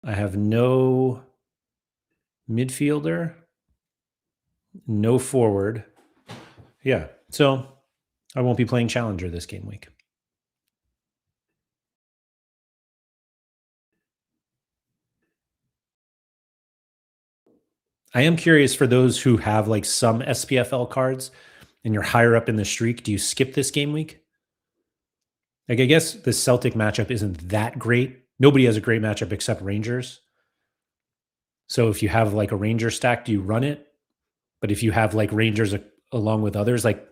I have no midfielder, no forward. Yeah. So I won't be playing Challenger this game week. I am curious for those who have like some SPFL cards and you're higher up in the streak, do you skip this game week? Like, I guess the Celtic matchup isn't that great. Nobody has a great matchup except Rangers. So if you have like a Ranger stack, do you run it? But if you have like Rangers along with others, like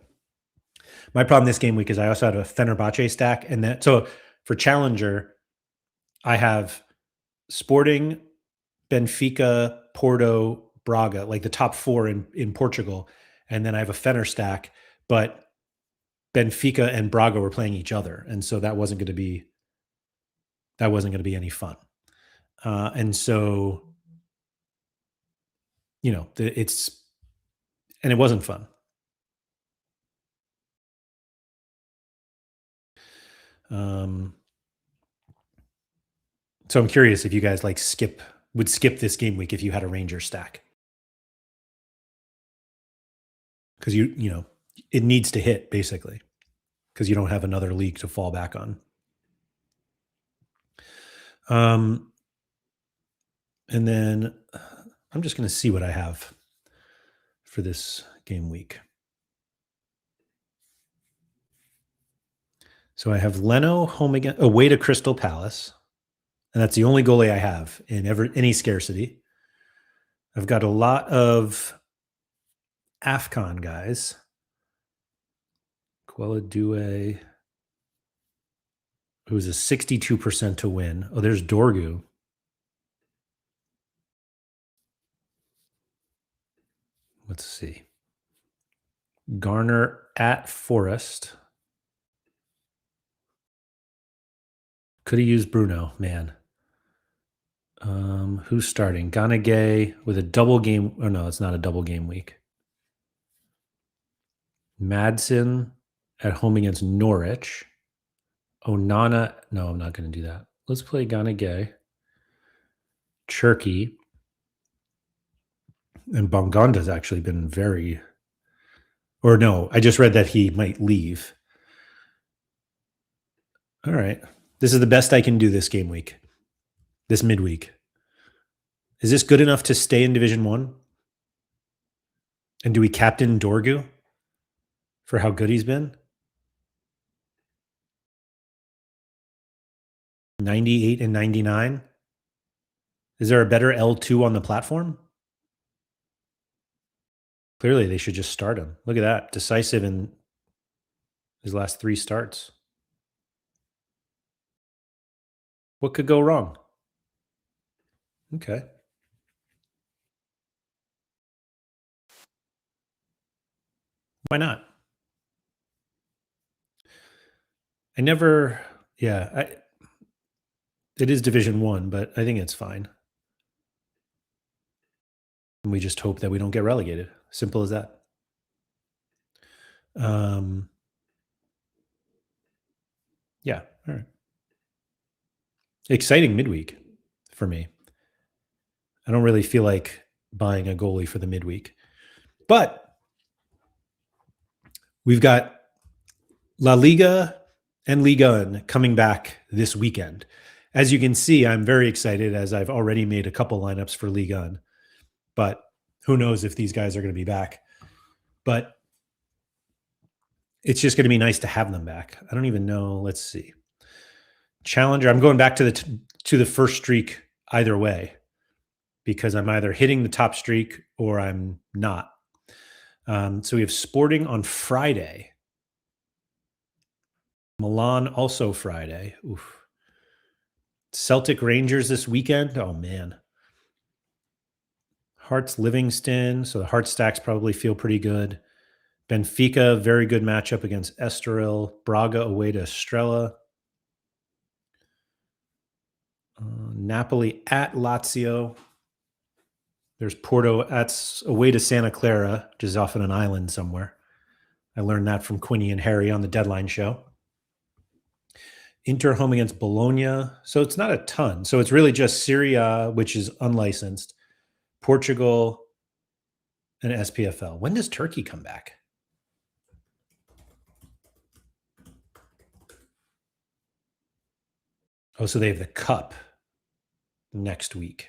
my problem this game week is I also had a Fenerbahce stack. And that, so for Challenger, I have Sporting, Benfica, Porto, Braga, like the top four in Portugal. And then I have a Fener stack, but Benfica and Braga were playing each other. And so that wasn't going to be any fun. And so, it's, and it wasn't fun. Um, so I'm curious if you guys like would skip this game week if you had a Ranger stack. Because it needs to hit basically because you don't have another league to fall back on. And then I'm just going to see what I have for this game week. So I have Leno home again, away to Crystal Palace, and that's the only goalie I have in any scarcity. I've got a lot of AFCON guys. Quella Due, who's a 62% to win. Oh, there's Dorgu. Let's see. Garner at Forest. Could have used Bruno, man. Who's starting? Ganagay with a double game. Oh, no, it's not a double game week. Madsen at home against Norwich. Onana. No, I'm not going to do that. Let's play Ganagay. Cherky. And Bongonda's actually been very. Or no, I just read that he might leave. All right. This is the best I can do this game week, this midweek. Is this good enough to stay in Division 1? And do we captain Dorgu for how good he's been? 98 and 99. Is there a better L2 on the platform? Clearly, they should just start him. Look at that. Decisive in his last 3 starts. What could go wrong? Okay. Why not? It is Division 1, but I think it's fine. And we just hope that we don't get relegated. Simple as that. Yeah. All right. Exciting midweek for me. I don't really feel like buying a goalie for the midweek. But we've got La Liga and Liga 1 coming back this weekend. As you can see, I'm very excited as I've already made a couple lineups for Liga 1. But who knows if these guys are going to be back. But it's just going to be nice to have them back. I don't even know. Let's see. Challenger. I'm going back to the first streak either way because I'm either hitting the top streak or I'm not. So we have Sporting on Friday. Milan also Friday. Oof. Celtic Rangers this weekend. Oh man. Hearts Livingston. So the Heart stacks probably feel pretty good. Benfica, very good matchup against Estoril. Braga away to Estrella. Napoli at Lazio. There's Porto. That's away to Santa Clara, which is off on an island somewhere. I learned that from Quinny and Harry on the Deadline show. Inter home against Bologna. So it's not a ton. So it's really just Serie A, which is unlicensed, Portugal, and SPFL. When does Turkey come back? Oh, so they have the cup next week.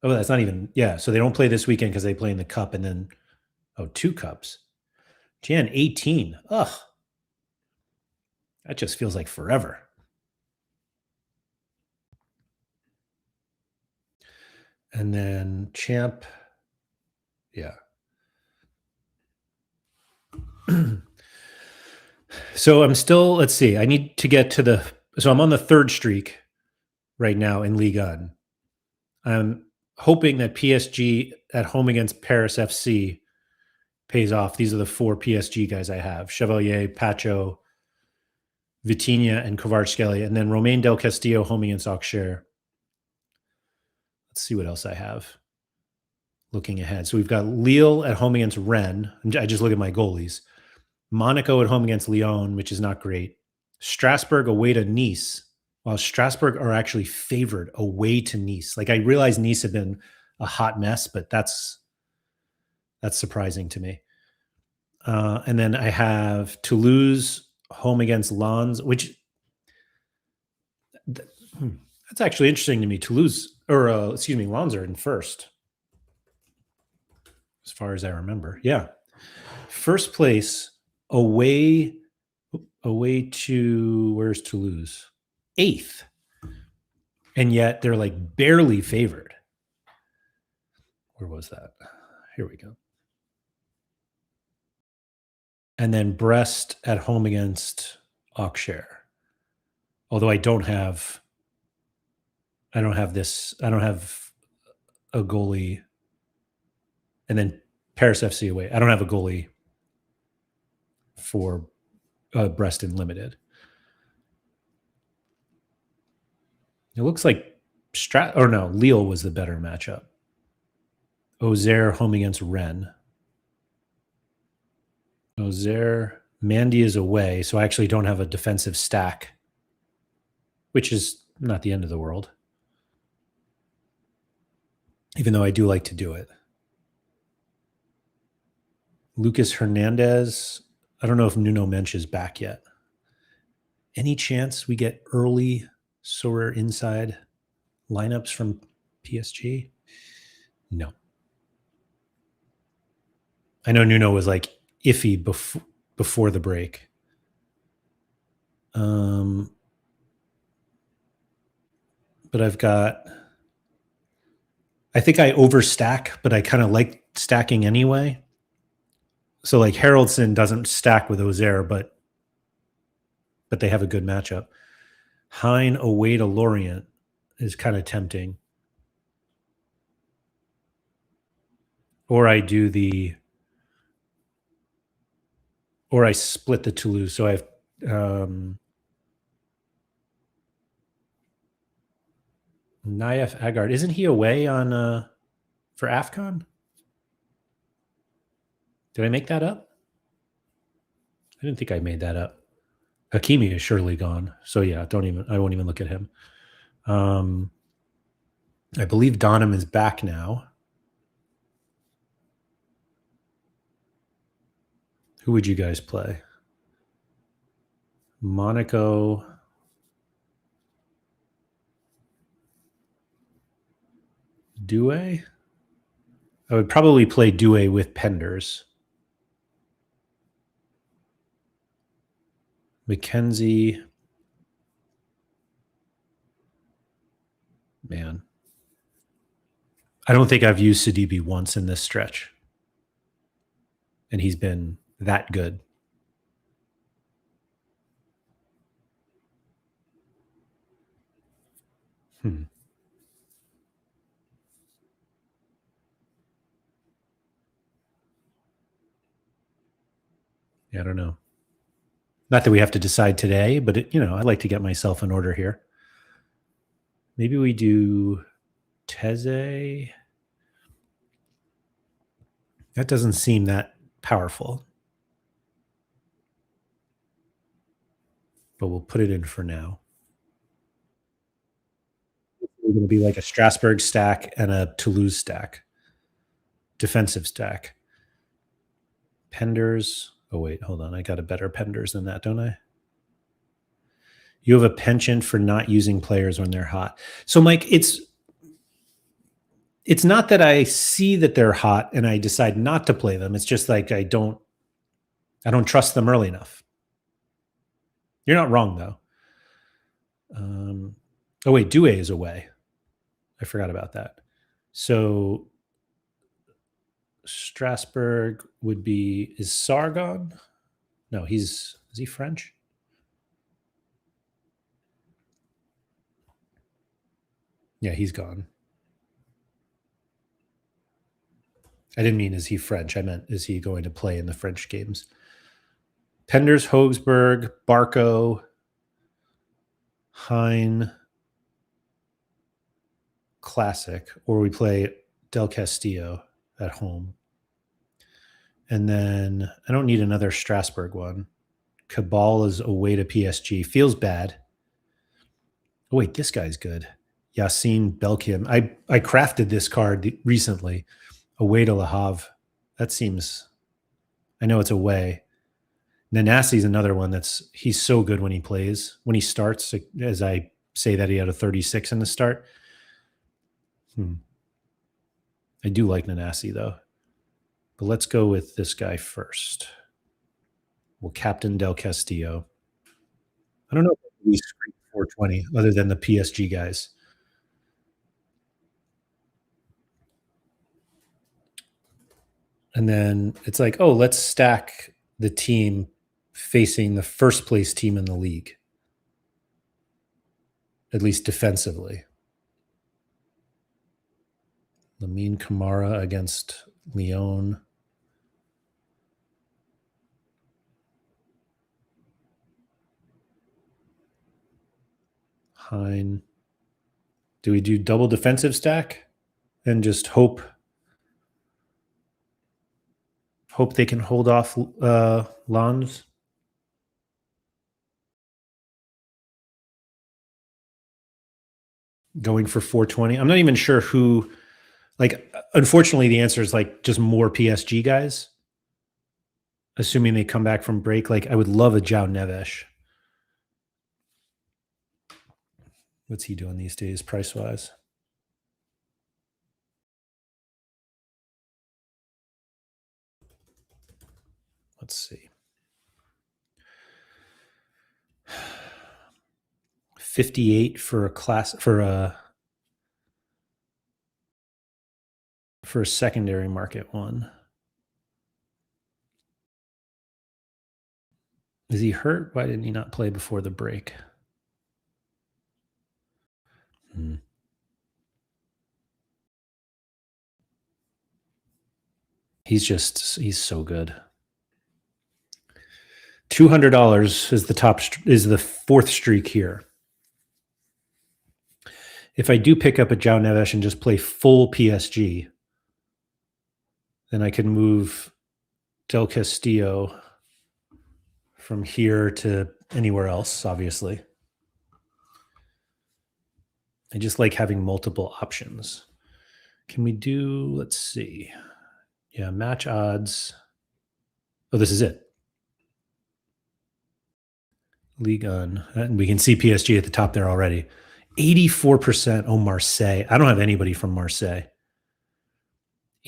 Oh, that's not even, yeah. So they don't play this weekend because they play in the cup and then, oh, 2 cups. Jan 18. Ugh. That just feels like forever. And then champ. Yeah. So I'm still, let's see, I need to get to so I'm on the third streak right now in Ligue 1. I'm hoping that PSG at home against Paris FC pays off. These are the 4 PSG guys I have: Chevalier, Pacho, Vitinha, and Kvaratskhelia. And then Romain Del Castillo home against Auxerre. Let's see what else I have looking ahead. So we've got Lille at home against Rennes. I just look at my goalies. Monaco at home against Lyon, which is not great. Strasbourg away to Nice. While Strasbourg are actually favored away to Nice. Like, I realize Nice have been a hot mess, but that's surprising to me. And then I have Toulouse home against Lens, which that's actually interesting to me. Toulouse, or Lens are in first, as far as I remember. Yeah, first place away to, where's Toulouse? 8th, and yet they're like barely favored. Where was that? Here we go. And then Brest at home against Auxerre. Although I don't have a goalie. And then Paris FC away. I don't have a goalie for Brest in limited. It looks like Lille was the better matchup. Auxerre home against Rennes. Auxerre, Mandy is away, so I actually don't have a defensive stack, which is not the end of the world, even though I do like to do it. Lucas Hernandez, I don't know if Nuno Mensch is back yet. Any chance we get early Sorare inside lineups from PSG? No. I know Nuno was like iffy before the break. But I think I overstack, but I kind of like stacking anyway. So like Haraldson doesn't stack with Auxerre, but they have a good matchup. Hein away to Lorient is kind of tempting. Or I split the Toulouse. So I have Naif Agard. Isn't he away on for AFCON? Did I make that up? I didn't think I made that up. Hakimi is surely gone. So yeah, I won't even look at him. I believe Donham is back now. Who would you guys play? Monaco. Douay? I would probably play Douay with Penders. Mackenzie. Man. I don't think I've used Sidibe once in this stretch. And he's been that good. Yeah, I don't know. Not that we have to decide today, but I like to get myself in order here. Maybe we do Teze. That doesn't seem that powerful, but we'll put it in for now. We're going to be like a Strasbourg stack and a Toulouse stack, defensive stack. Penders. Oh, wait, hold on. I got a better Penders than that, don't I? You have a penchant for not using players when they're hot. So, Mike, it's not that I see that they're hot and I decide not to play them. It's just like I don't trust them early enough. You're not wrong though. Oh wait, Due is away. I forgot about that. So Strasbourg would be, is Sargon? No, is he French? Yeah, he's gone. I didn't mean is he French. I meant is he going to play in the French games? Penders, Hogsberg, Barco, Hein, Classic, or we play Del Castillo at home. And then I don't need another Strasbourg one. Cabal is away to PSG. Feels bad. Oh, wait, this guy's good. Yassine Belkim. I crafted this card recently. Away to Le Havre. That seems, I know it's away. Nanasi's another one he's so good when he plays. When he starts, as I say that he had a 36 in the start. I do like Nanasi though. But let's go with this guy first. Well, Captain Del Castillo. I don't know if we screen 420 other than the PSG guys. And then it's like, oh, let's stack the team facing the first place team in the league, at least defensively. Lamine Kamara against Lyon. Hein. Do we do double defensive stack and just hope they can hold off Lons? Going for 420. I'm not even sure who. Like, unfortunately, the answer is like just more PSG guys. Assuming they come back from break, like I would love a João Neves. What's he doing these days, price wise? Let's see. 58 for a class for a secondary market one. Is he hurt? Why didn't he not play before the break? He's so good. $200 is the fourth streak here. If I do pick up a João Neves and just play full PSG, then I can move Del Castillo from here to anywhere else, obviously. I just like having multiple options. Can we do, let's see. Yeah, match odds. Oh, this is it. League on. And we can see PSG at the top there already. 84%. Oh, Marseille. I don't have anybody from Marseille.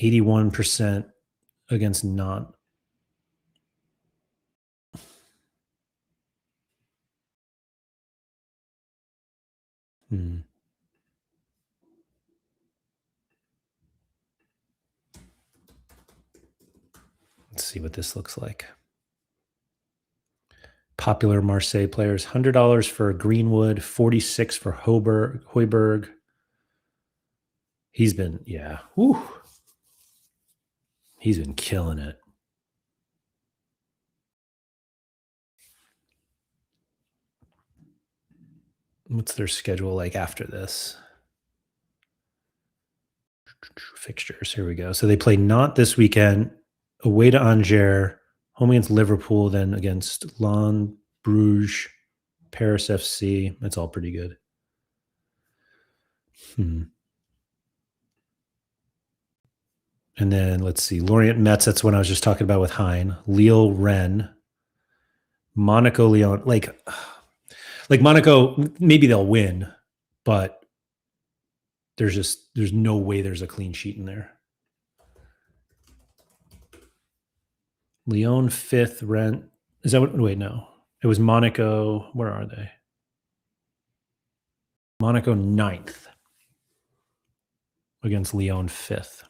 81% against Nantes. Let's see what this looks like. Popular Marseille players. $100 for Greenwood. 46 for Hoiberg. He's been, yeah. Whew. He's been killing it. What's their schedule like after this? Fixtures. Here we go. So they play Nantes this weekend, away to Angers, home against Liverpool, then against Lyon, Bruges, Paris FC. That's all pretty good. And then let's see, Lorient Metz. That's one I was just talking about with Hein. Lille Rennes, Monaco Lyon. Like Monaco, maybe they'll win, but there's no way there's a clean sheet in there. Lyon fifth, Rennes. Is that what? Wait, no. It was Monaco. Where are they? Monaco ninth against Lyon fifth.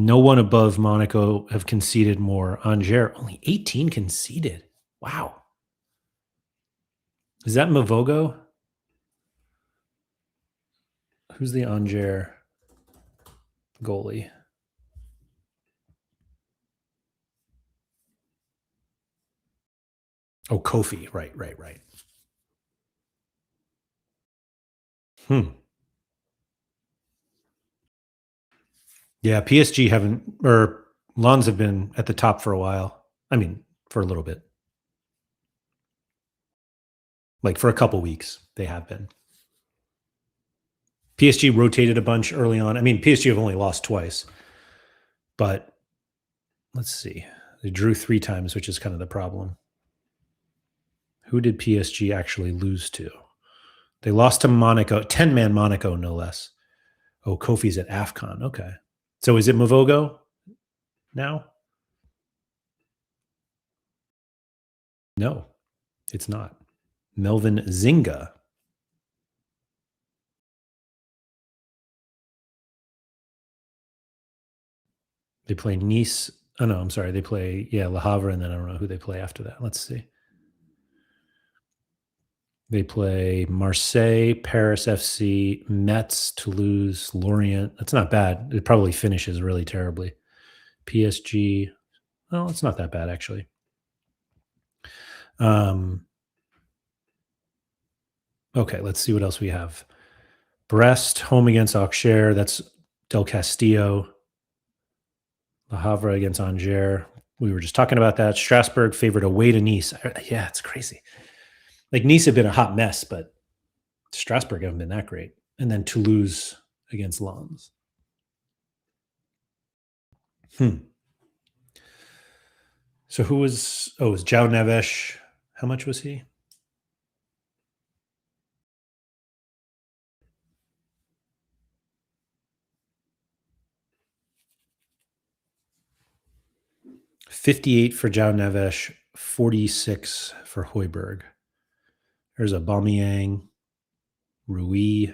No one above Monaco have conceded more. Angers, only 18 conceded. Wow. Is that Mavogo? Who's the Angers goalie? Oh, Kofi. Right. Yeah, PSG haven't, or Lons have been at the top for a while. I mean, for a little bit. Like for a couple weeks, they have been. PSG rotated a bunch early on. I mean, PSG have only lost twice, but let's see. They drew 3 times, which is kind of the problem. Who did PSG actually lose to? They lost to Monaco, 10-man Monaco, no less. Oh, Kofi's at AFCON. Okay. So is it Mavogo now? No, it's not. Melvin Zinga. They play Nice. Oh, no, I'm sorry. They play, Le Havre, and then I don't know who they play after that. Let's see. They play Marseille, Paris FC, Metz, Toulouse, Lorient. That's not bad. It probably finishes really terribly. PSG. Oh, it's not that bad, actually. Okay, let's see what else we have. Brest, home against Auxerre. That's Del Castillo. Le Havre against Angers. We were just talking about that. Strasbourg favored away to Nice. Yeah, it's crazy. Like Nice have been a hot mess, but Strasbourg haven't been that great. And then Toulouse against Lens. So who was? Oh, it was João Neves. How much was he? $58 for João Neves, 46 for Højbjerg. There's a Aubameyang, Rui.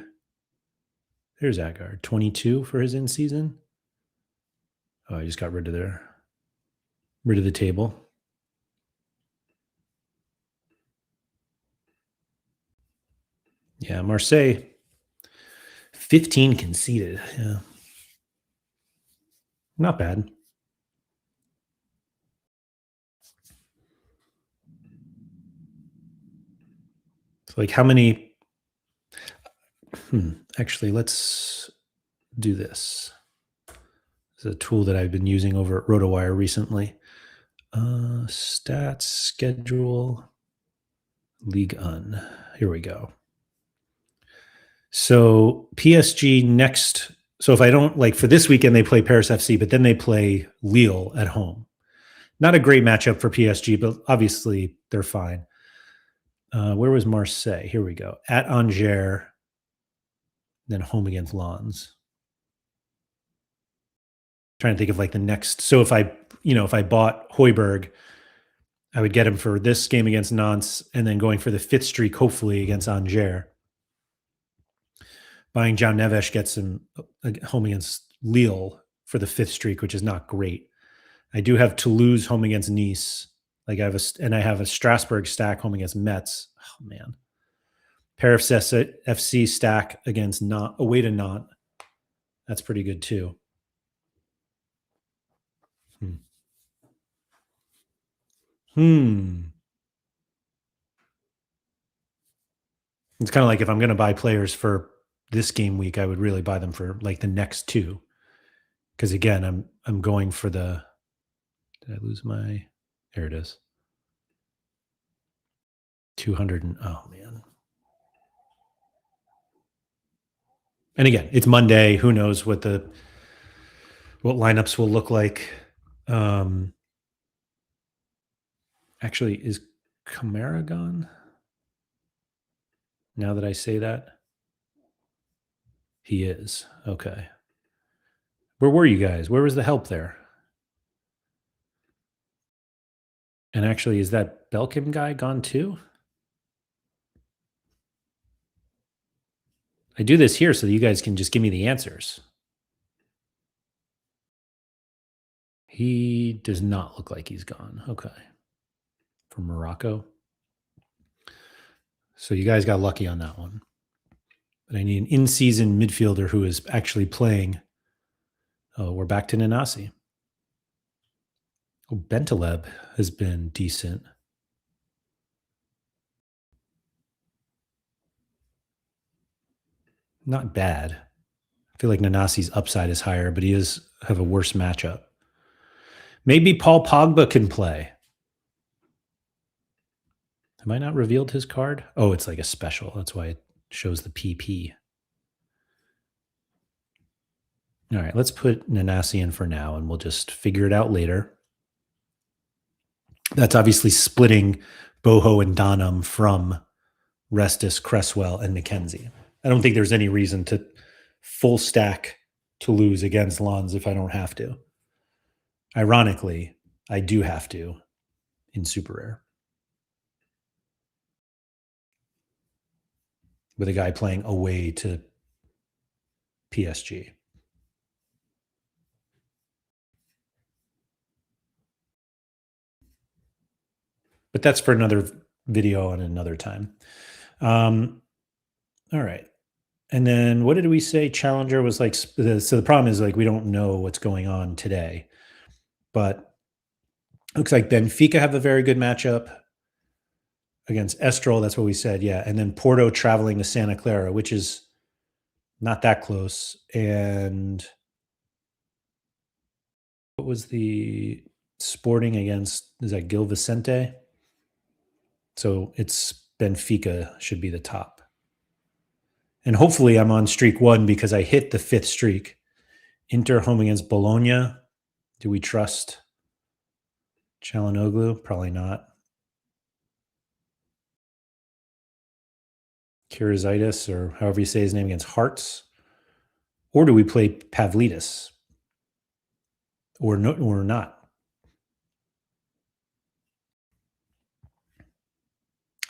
There's Agar, 22 for his in season. Oh, I just got rid of the table. Yeah, Marseille, 15 conceded. Yeah, not bad. So like how many? Actually, let's do this. It's a tool that I've been using over at RotoWire recently. Stats, schedule, League Un. Here we go. So PSG next. So if I don't like for this weekend, they play Paris FC, but then they play Lille at home. Not a great matchup for PSG, but obviously they're fine. Where was Marseille? Here we go. At Angers, then home against Lens. Trying to think of like the next. So if I bought Højbjerg, I would get him for this game against Nantes, and then going for the 5th streak, hopefully against Angers. Buying João Neves gets him home against Lille for the 5th streak, which is not great. I do have Toulouse home against Nice. I have a Strasbourg stack home against Metz. Oh man, Paris FC stack against Nantes, away to Nantes. That's pretty good too. It's kind of like if I'm going to buy players for this game week, I would really buy them for like the next two. Because again, I'm going for the. Did I lose my? There it is. 200 and oh man. And again, it's Monday. Who knows what lineups will look like? Um, actually, is Kamara gone? Now that I say that, he is okay. Where were you guys? Where was the help there? And actually, is that Belkin guy gone too? I do this here so that you guys can just give me the answers. He does not look like he's gone. Okay. From Morocco. So you guys got lucky on that one. But I need an in-season midfielder who is actually playing. Oh, we're back to Nanasi. Oh, Bentaleb has been decent. Not bad. I feel like Nanasi's upside is higher, but he is have a worse matchup. Maybe Paul Pogba can play. Have I not revealed his card? Oh, it's like a special. That's why it shows the PP. All right, let's put Nanasi in for now, and we'll just figure it out later. That's obviously splitting Boho and Donham from Restis, Cresswell, and McKenzie. I don't think there's any reason to full stack Toulouse against Lens if I don't have to. Ironically, I do have to in Super Rare with a guy playing away to PSG. But that's for another video on another time. All right. And then what did we say? Challenger was like, so the problem is like, we don't know what's going on today, but looks like Benfica have a very good matchup against Estrel. That's what we said. Yeah. And then Porto traveling to Santa Clara, which is not that close. And what was the Sporting against, is that Gil Vicente? So it's Benfica should be the top. And hopefully I'm on streak one because I hit the fifth streak. Inter home against Bologna. Do we trust Chalanoglu? Probably not. Kyrgitis, or however you say his name, against Hearts? Or do we play Pavlidis? Or no, or not?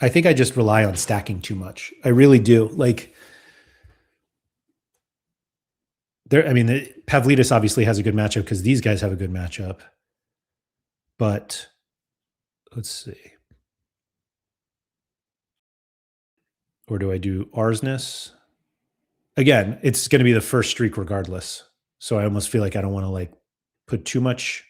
I think I just rely on stacking too much. I really do. Like, there. I mean, Pavlidis obviously has a good matchup because these guys have a good matchup. But let's see. Or do I do Arsness? Again, it's going to be the first streak regardless. So I almost feel like I don't want to like put too much,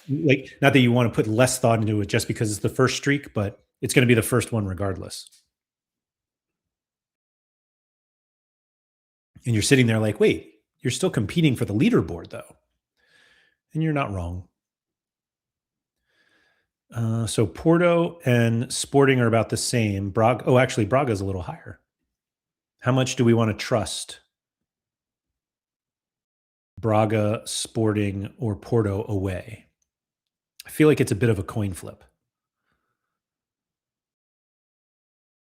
like, not that you want to put less thought into it just because it's the first streak, but it's going to be the first one regardless. And you're sitting there like, wait, you're still competing for the leaderboard though. And you're not wrong. So Porto and Sporting are about the same. Braga, oh, actually, Braga's a little higher. How much do we want to trust Braga, Sporting, or Porto away? I feel like it's a bit of a coin flip.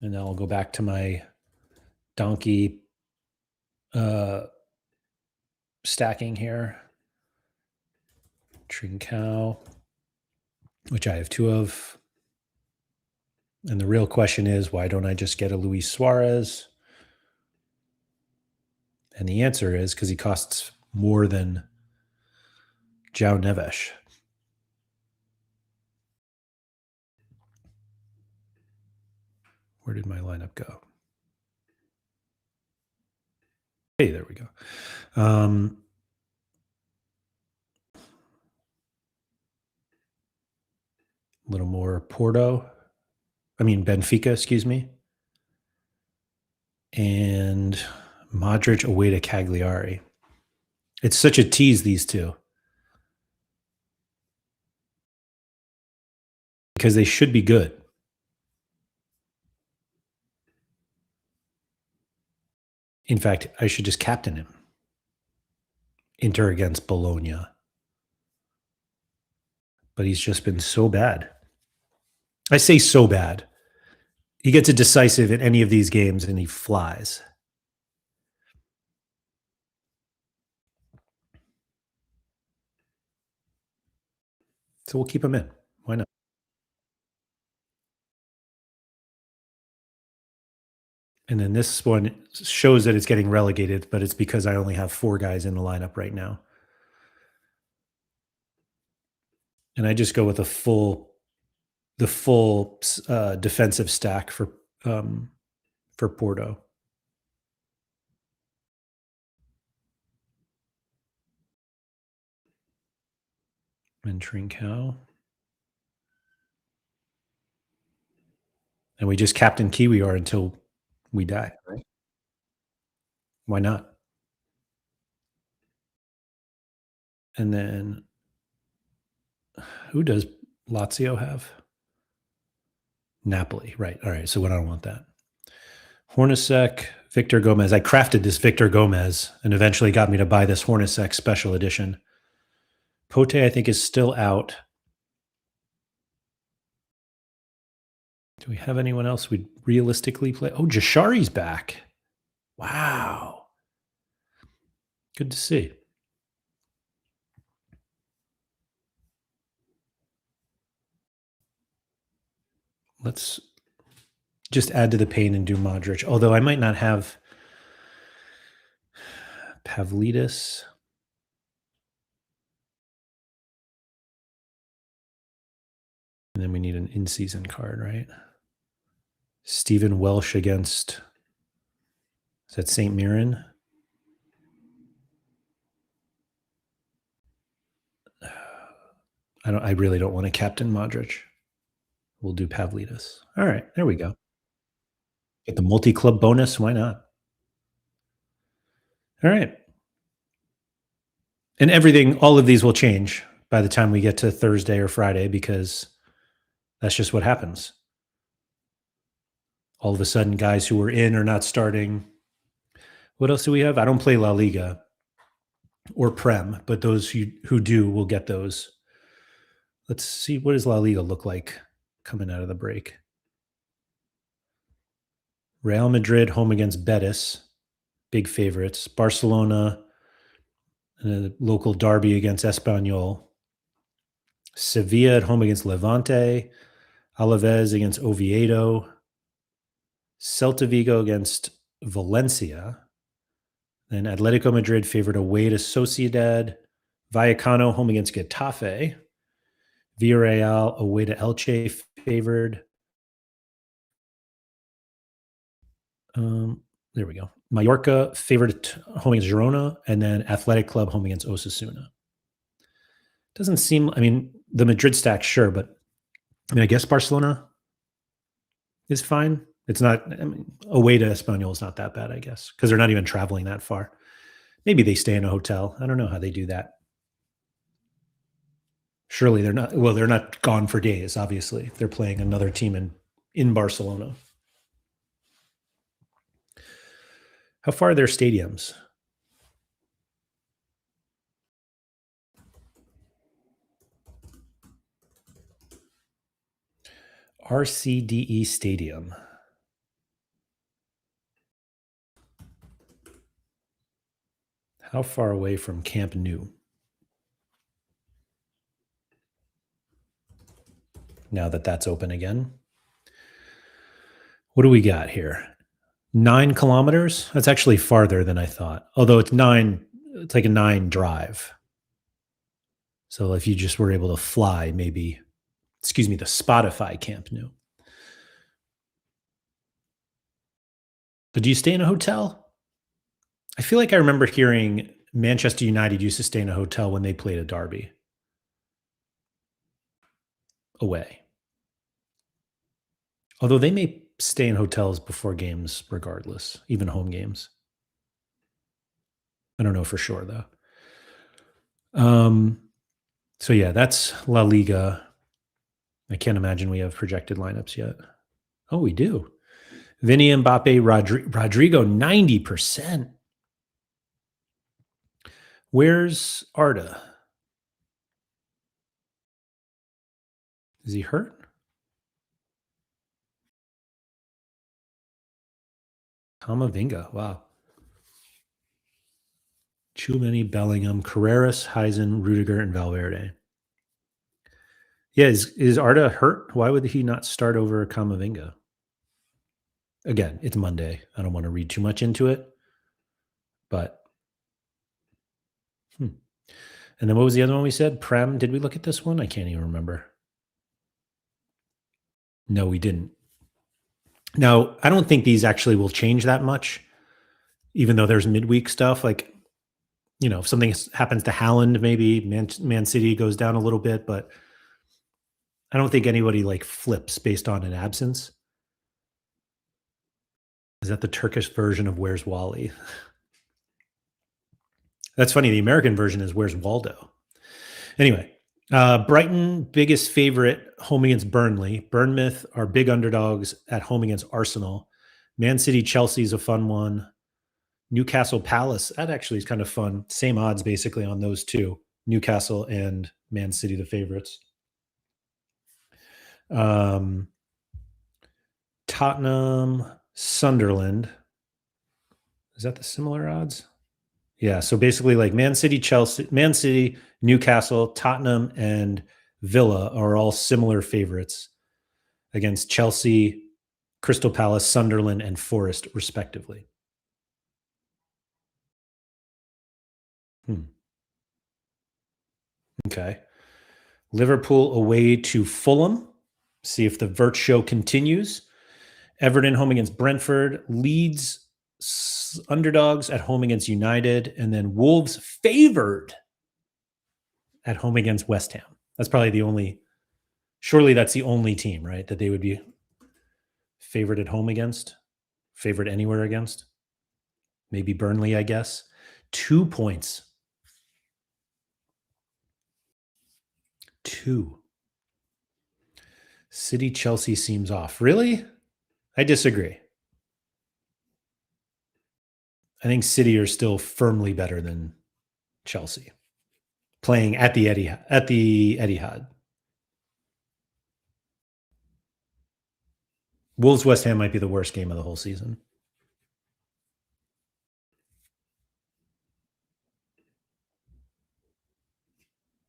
And then I'll go back to my donkey stacking here. Trincao, which I have two of. And the real question is, why don't I just get a Luis Suarez? And the answer is because he costs more than João Neves. Where did my lineup go? Hey, there we go. A little more Porto. Benfica, excuse me, and Modric away to Cagliari. It's such a tease, these two, because they should be good. In fact, I should just captain him. Inter against Bologna. But he's just been so bad. I say so bad. He gets a decisive in any of these games and he flies. So we'll keep him in. Why not? And then this one shows that it's getting relegated, but it's because I only have 4 guys in the lineup right now. And I just go with the full defensive stack for Porto. And Trincao. And we just captain Kiwior until we die, right? Why not? And then who does Lazio have? Napoli, right. All right, so I don't want that. Hornacek, Victor Gomez. I crafted this Victor Gomez and eventually got me to buy this Hornacek special edition. Pote, I think, is still out. Do we have anyone else we'd realistically play? Oh, Jashari's back. Wow. Good to see. Let's just add to the pain and do Modric. Although I might not have Pavlidis. And then we need an in-season card, right? Stephen Welsh against, is that St. Mirren? I really don't want to captain Modric. We'll do Pavlidis. All right, there we go. Get the multi-club bonus. Why not? All right. And all of these will change by the time we get to Thursday or Friday because that's just what happens. All of a sudden, guys who were in are not starting. What else do we have? I don't play La Liga or Prem, but those who do will get those. Let's see, what does La Liga look like coming out of the break? Real Madrid home against Betis, big favorites. Barcelona, a local derby against Espanyol. Sevilla at home against Levante. Alaves against Oviedo. Celta Vigo against Valencia. Then Atletico Madrid favored away to Sociedad. Vallecano home against Getafe. Villarreal away to Elche favored. There we go. Mallorca favored home against Girona, and then Athletic Club home against Osasuna. Doesn't seem, the Madrid stack, sure, but I guess Barcelona is fine. It's not, away to Espanyol is not that bad, I guess, because they're not even traveling that far. Maybe they stay in a hotel. I don't know how they do that. Surely they're not gone for days, obviously. They're playing another team in Barcelona. How far are their stadiums? RCDE Stadium. How far away from Camp Nou? Now that that's open again. What do we got here? 9 kilometers? That's actually farther than I thought. Although it's like a 9 drive. So if you just were able to fly, maybe, the Spotify Camp Nou. But do you stay in a hotel? I feel like I remember hearing Manchester United used to stay in a hotel when they played a derby. Away. Although they may stay in hotels before games regardless, even home games. I don't know for sure though. Um, so yeah, that's La Liga. I can't imagine we have projected lineups yet. Oh, we do. Vinny, Mbappe, Rodrigo, 90%. Where's Arda? Is he hurt? Kamavinga. Wow. Chouameni, Bellingham, Carreras, Heisen, Rudiger, and Valverde. Yeah, is Arda hurt? Why would he not start over Kamavinga? Again, it's Monday. I don't want to read too much into it, but hmm. And then what was the other one we said? Prem. Did we look at this one? I can't even remember. No, we didn't. Now, I don't think these actually will change that much, even though there's midweek stuff. Like, if something happens to Haaland, maybe Man City goes down a little bit, but I don't think anybody like flips based on an absence. Is that the Turkish version of Where's Wally? That's funny. The American version is Where's Waldo? Anyway, Brighton, biggest favorite, home against Burnley. Bournemouth are big underdogs at home against Arsenal. Man City, Chelsea is a fun one. Newcastle Palace, that actually is kind of fun. Same odds basically on those two. Newcastle and Man City, the favorites. Tottenham, Sunderland. Is that the similar odds? Yeah. So basically, like Man City, Chelsea, Man City, Newcastle, Tottenham, and Villa are all similar favorites against Chelsea, Crystal Palace, Sunderland, and Forest, respectively. Okay. Liverpool away to Fulham. See if the Vert show continues. Everton home against Brentford. Leeds underdogs at home against United. And then Wolves favored at home against West Ham. That's probably the only, surely that's the only team, right, that they would be favored at home against, favored anywhere against. Maybe Burnley, I guess. 2 points. 2. City Chelsea seems off. Really? I disagree. I think City are still firmly better than Chelsea playing at the Etihad. Wolves West Ham might be the worst game of the whole season.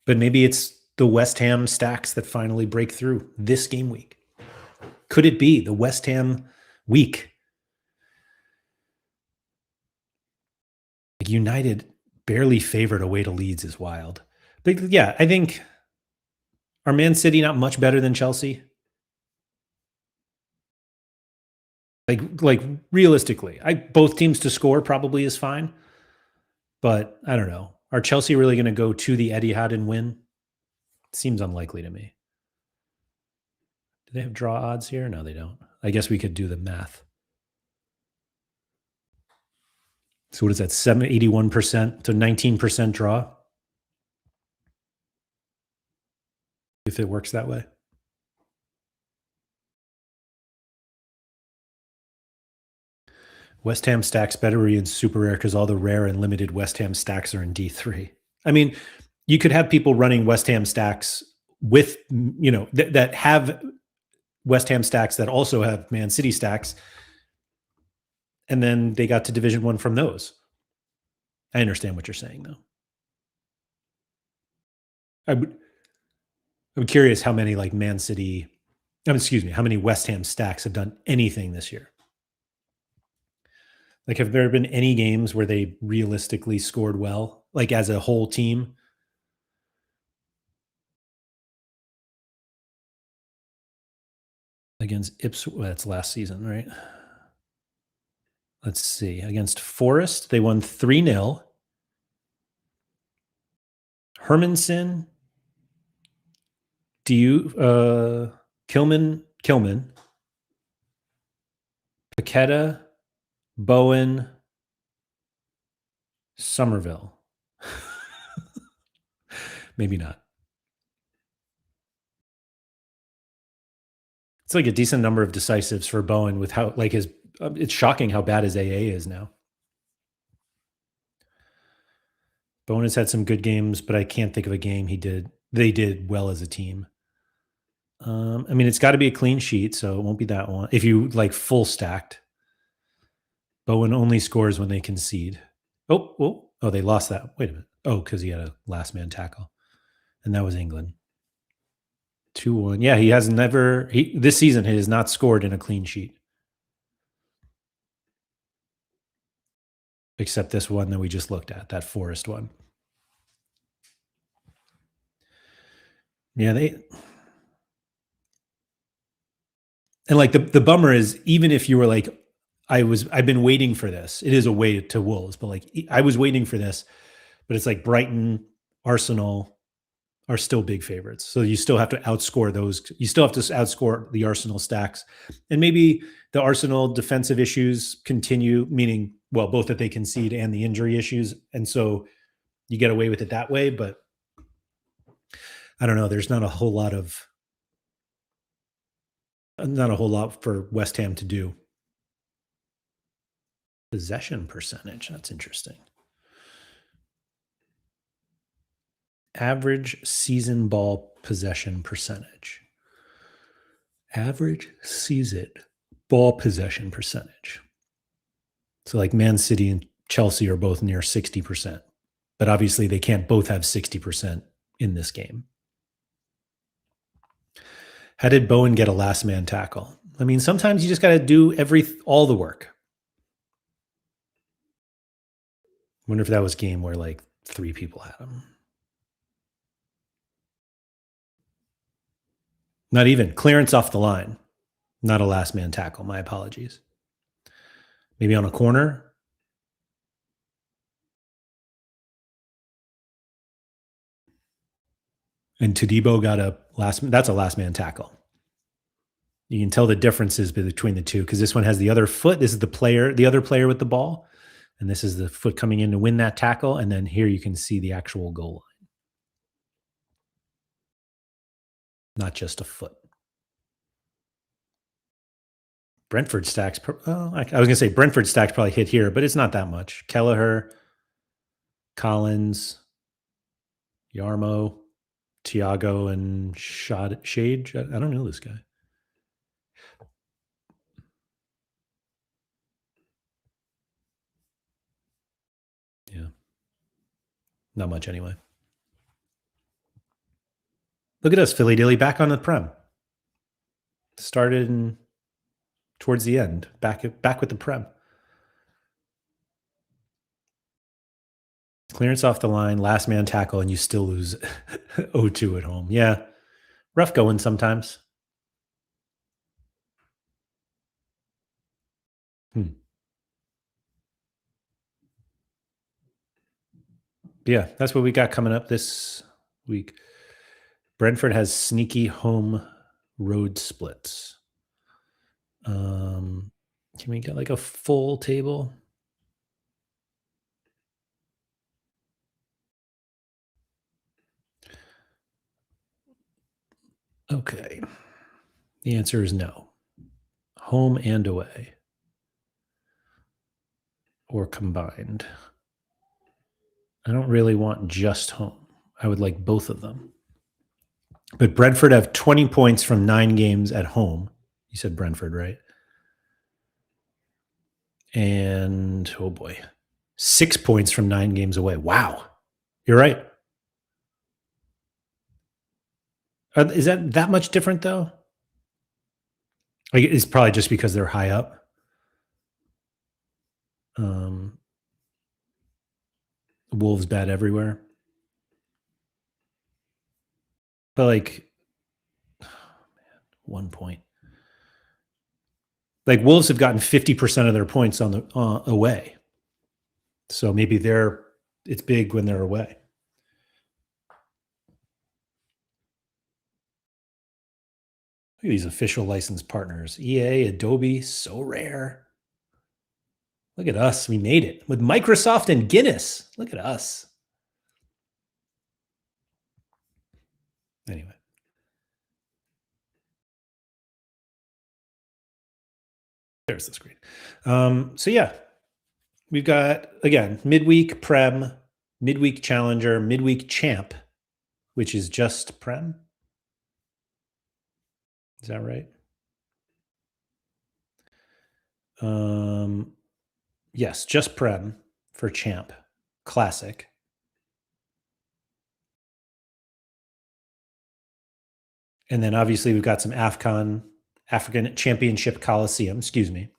But maybe it's the West Ham stacks that finally break through this game week. Could it be the West Ham week? Like United barely favored away to Leeds is wild. But yeah, I think are Man City not much better than Chelsea? Like realistically, both teams to score probably is fine. But I don't know. Are Chelsea really going to go to the Etihad and win? Seems unlikely to me. Do they have draw odds here? No, they don't. I guess we could do the math. So what is that? 81% to 19% draw? If it works that way. West Ham stacks better in super rare because all the rare and limited West Ham stacks are in D3. I mean, you could have people running West Ham stacks with, that have West Ham stacks that also have Man City stacks. And then they got to Division 1 from those. I understand what you're saying, though. I'm curious how many like Man City, how many West Ham stacks have done anything this year? Like, have there been any games where they realistically scored well, like as a whole team? Against Ipswich, that's last season, right? Let's see. Against Forest, they won 3-0. Hermanson, Kilman, Paqueta, Bowen, Somerville. Maybe not. It's like a decent number of decisives for Bowen with how like his. It's shocking how bad his AA is now. Bowen has had some good games, but I can't think of a game they did well as a team. I mean, it's got to be a clean sheet, so it won't be that one. If you like full stacked, Bowen only scores when they concede. Oh, they lost that. Wait a minute. Oh, because he had a last man tackle, and that was England. 2-1. Yeah, he has never. This season he has not scored in a clean sheet, except this one that we just looked at, that Forest one. Yeah, and like the bummer is even if you were like I've been waiting for this. It is a way to Wolves, but like I was waiting for this, but it's like Brighton, Arsenal are still big favorites. So you still have to outscore those. You still have to outscore the Arsenal stacks. And maybe the Arsenal defensive issues continue, meaning, well, both that they concede and the injury issues. And so you get away with it that way. But I don't know. There's not a whole lot for West Ham to do. Possession percentage. That's interesting. Average season ball possession percentage. Average season ball possession percentage. So like Man City and Chelsea are both near 60%. But obviously they can't both have 60% in this game. How did Bowen get a last man tackle? I mean, sometimes you just got to do all the work. Wonder if that was a game where like 3 people had him. Not even clearance off the line. Not a last man tackle. My apologies. Maybe on a corner. And Todibo got that's a last man tackle. You can tell the differences between the two because this one has the other foot. This is the other player with the ball. And this is the foot coming in to win that tackle. And then here you can see the actual goal line. Not just a foot. Brentford stacks. I was going to say Brentford stacks probably hit here, but it's not that much. Kelleher, Collins, Yarmo, Tiago, and Shade. I don't know this guy. Yeah. Not much anyway. Look at us, Philly Dilly, back on the Prem. Started towards the end, back with the Prem. Clearance off the line, last man tackle, and you still lose 0-2 at home. Yeah. Rough going sometimes. Yeah, that's what we got coming up this week. Brentford has sneaky home road splits. Can we get like a full table? Okay. The answer is no. Home and away. Or combined. I don't really want just home. I would like both of them. But Brentford have 20 points from 9 games at home. You said Brentford, right? And oh boy, 6 points from 9 games away. Wow. You're right. Is that much different though? Like, it's probably just because they're high up. Wolves bad everywhere. But like, oh man, 1 point. Like Wolves have gotten 50% of their points on the away. So maybe it's big when they're away. Look at these official licensed partners. EA, Adobe, so rare. Look at us. We made it with Microsoft and Guinness. Look at us. Anyway. There's the screen. So yeah, we've got, again, midweek Prem, midweek Challenger, midweek Champ, which is just Prem. Is that right? Yes, just Prem for Champ. Classic. And then obviously we've got some AFCON, African Championship Coliseum, excuse me.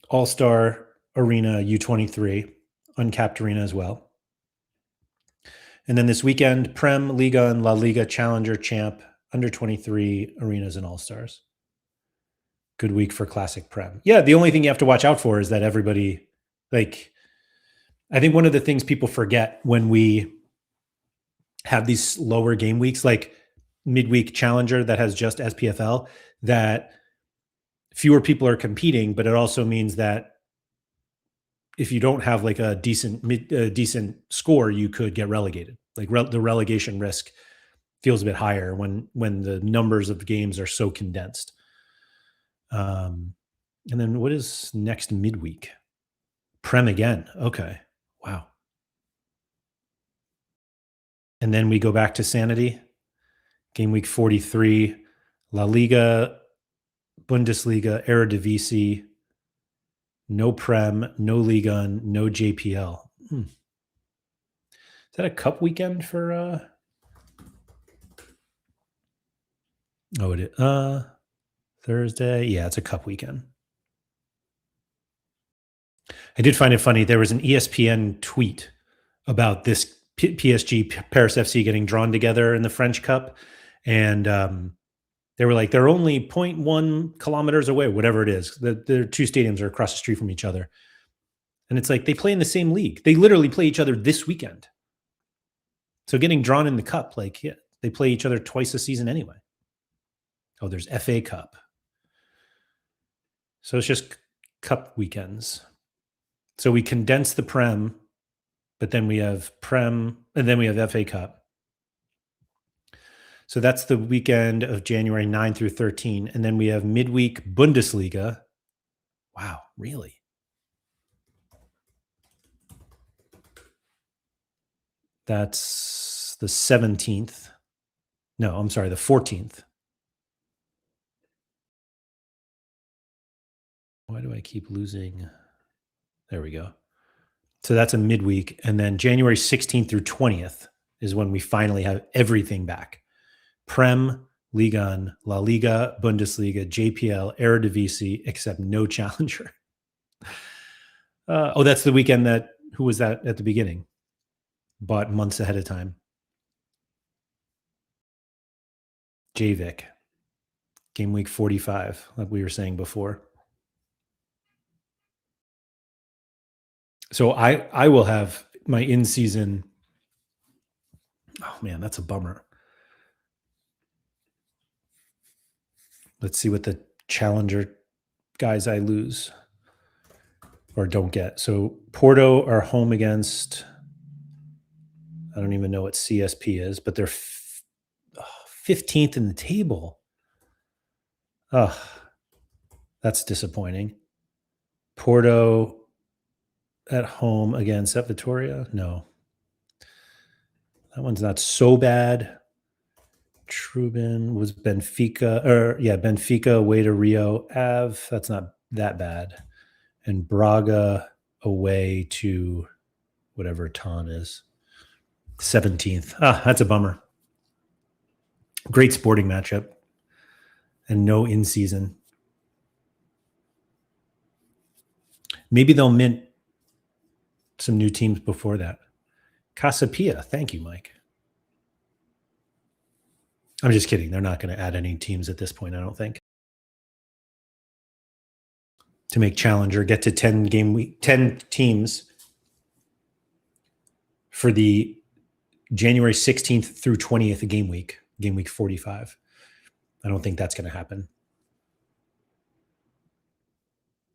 All-Star Arena U23, uncapped arena as well. And then this weekend, Prem, Liga, and La Liga Challenger Champ, under 23 arenas and All-Stars. Good week for classic Prem. Yeah, the only thing you have to watch out for is that everybody, like, I think one of the things people forget when we have these lower game weeks, like midweek Challenger that has just SPFL, that fewer people are competing, but it also means that if you don't have like a decent score, you could get relegated. Like the relegation risk feels a bit higher when the numbers of games are so condensed. And then what is next midweek? Prem again. Okay. Wow. And then we go back to Sanity. Game week 43, La Liga, Bundesliga, Eredivisie, no Prem, no Liga, no JPL. Is that a cup weekend for oh, it is. Thursday? Yeah, it's a cup weekend. I did find it funny. There was an ESPN tweet about this PSG Paris FC getting drawn together in the French Cup. And they were like, they're only 0.1 kilometers away, whatever it is. Their two stadiums are across the street from each other. And it's like they play in the same league. They literally play each other this weekend. So getting drawn in the cup, like, yeah, they play each other twice a season anyway. Oh, there's FA Cup. So it's just cup weekends. So we condense the Prem, but then we have Prem, and then we have FA Cup. So that's the weekend of January 9 through 13. And then we have midweek Bundesliga. Wow, really? That's the 17th. No, I'm sorry, the 14th. Why do I keep losing? There we go. So that's a midweek. And then January 16th through 20th is when we finally have everything back. Prem, Liga, La Liga, Bundesliga, JPL, Eredivisie, except no Challenger. Oh, that's the weekend that, who was that at the beginning? Bought months ahead of time. JVIC. Game week 45, like we were saying before. So I will have my in-season. Oh man, that's a bummer. Let's see what the Challenger guys I lose or don't get. So Porto are home against, I don't even know what CSP is, but they're 15th in the table. Oh, that's disappointing. Porto at home against Vitoria. No, that one's not so bad. Trubin was Benfica, Benfica away to Rio Ave. That's not that bad. And Braga away to whatever Ton is. 17th. That's a bummer. Great sporting matchup. And no in-season. Maybe they'll mint some new teams before that. Casapia. Thank you, Mike. I'm just kidding. They're not going to add any teams at this point, I don't think. To make Challenger get to 10 teams for the January 16th through 20th game week 45. I don't think that's going to happen.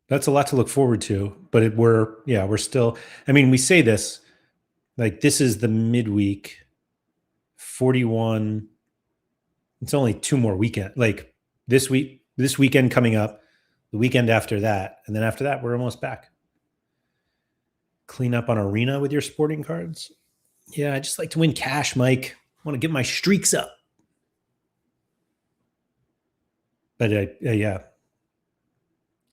That's a lot to look forward to, but we're still, I mean, we say this, like this is the midweek 41. It's only 2 more weekend, like this weekend coming up, the weekend after that, and then after that, we're almost back. Clean up on Arena with your sporting cards. Yeah, I just like to win cash, Mike. I want to get my streaks up. But yeah.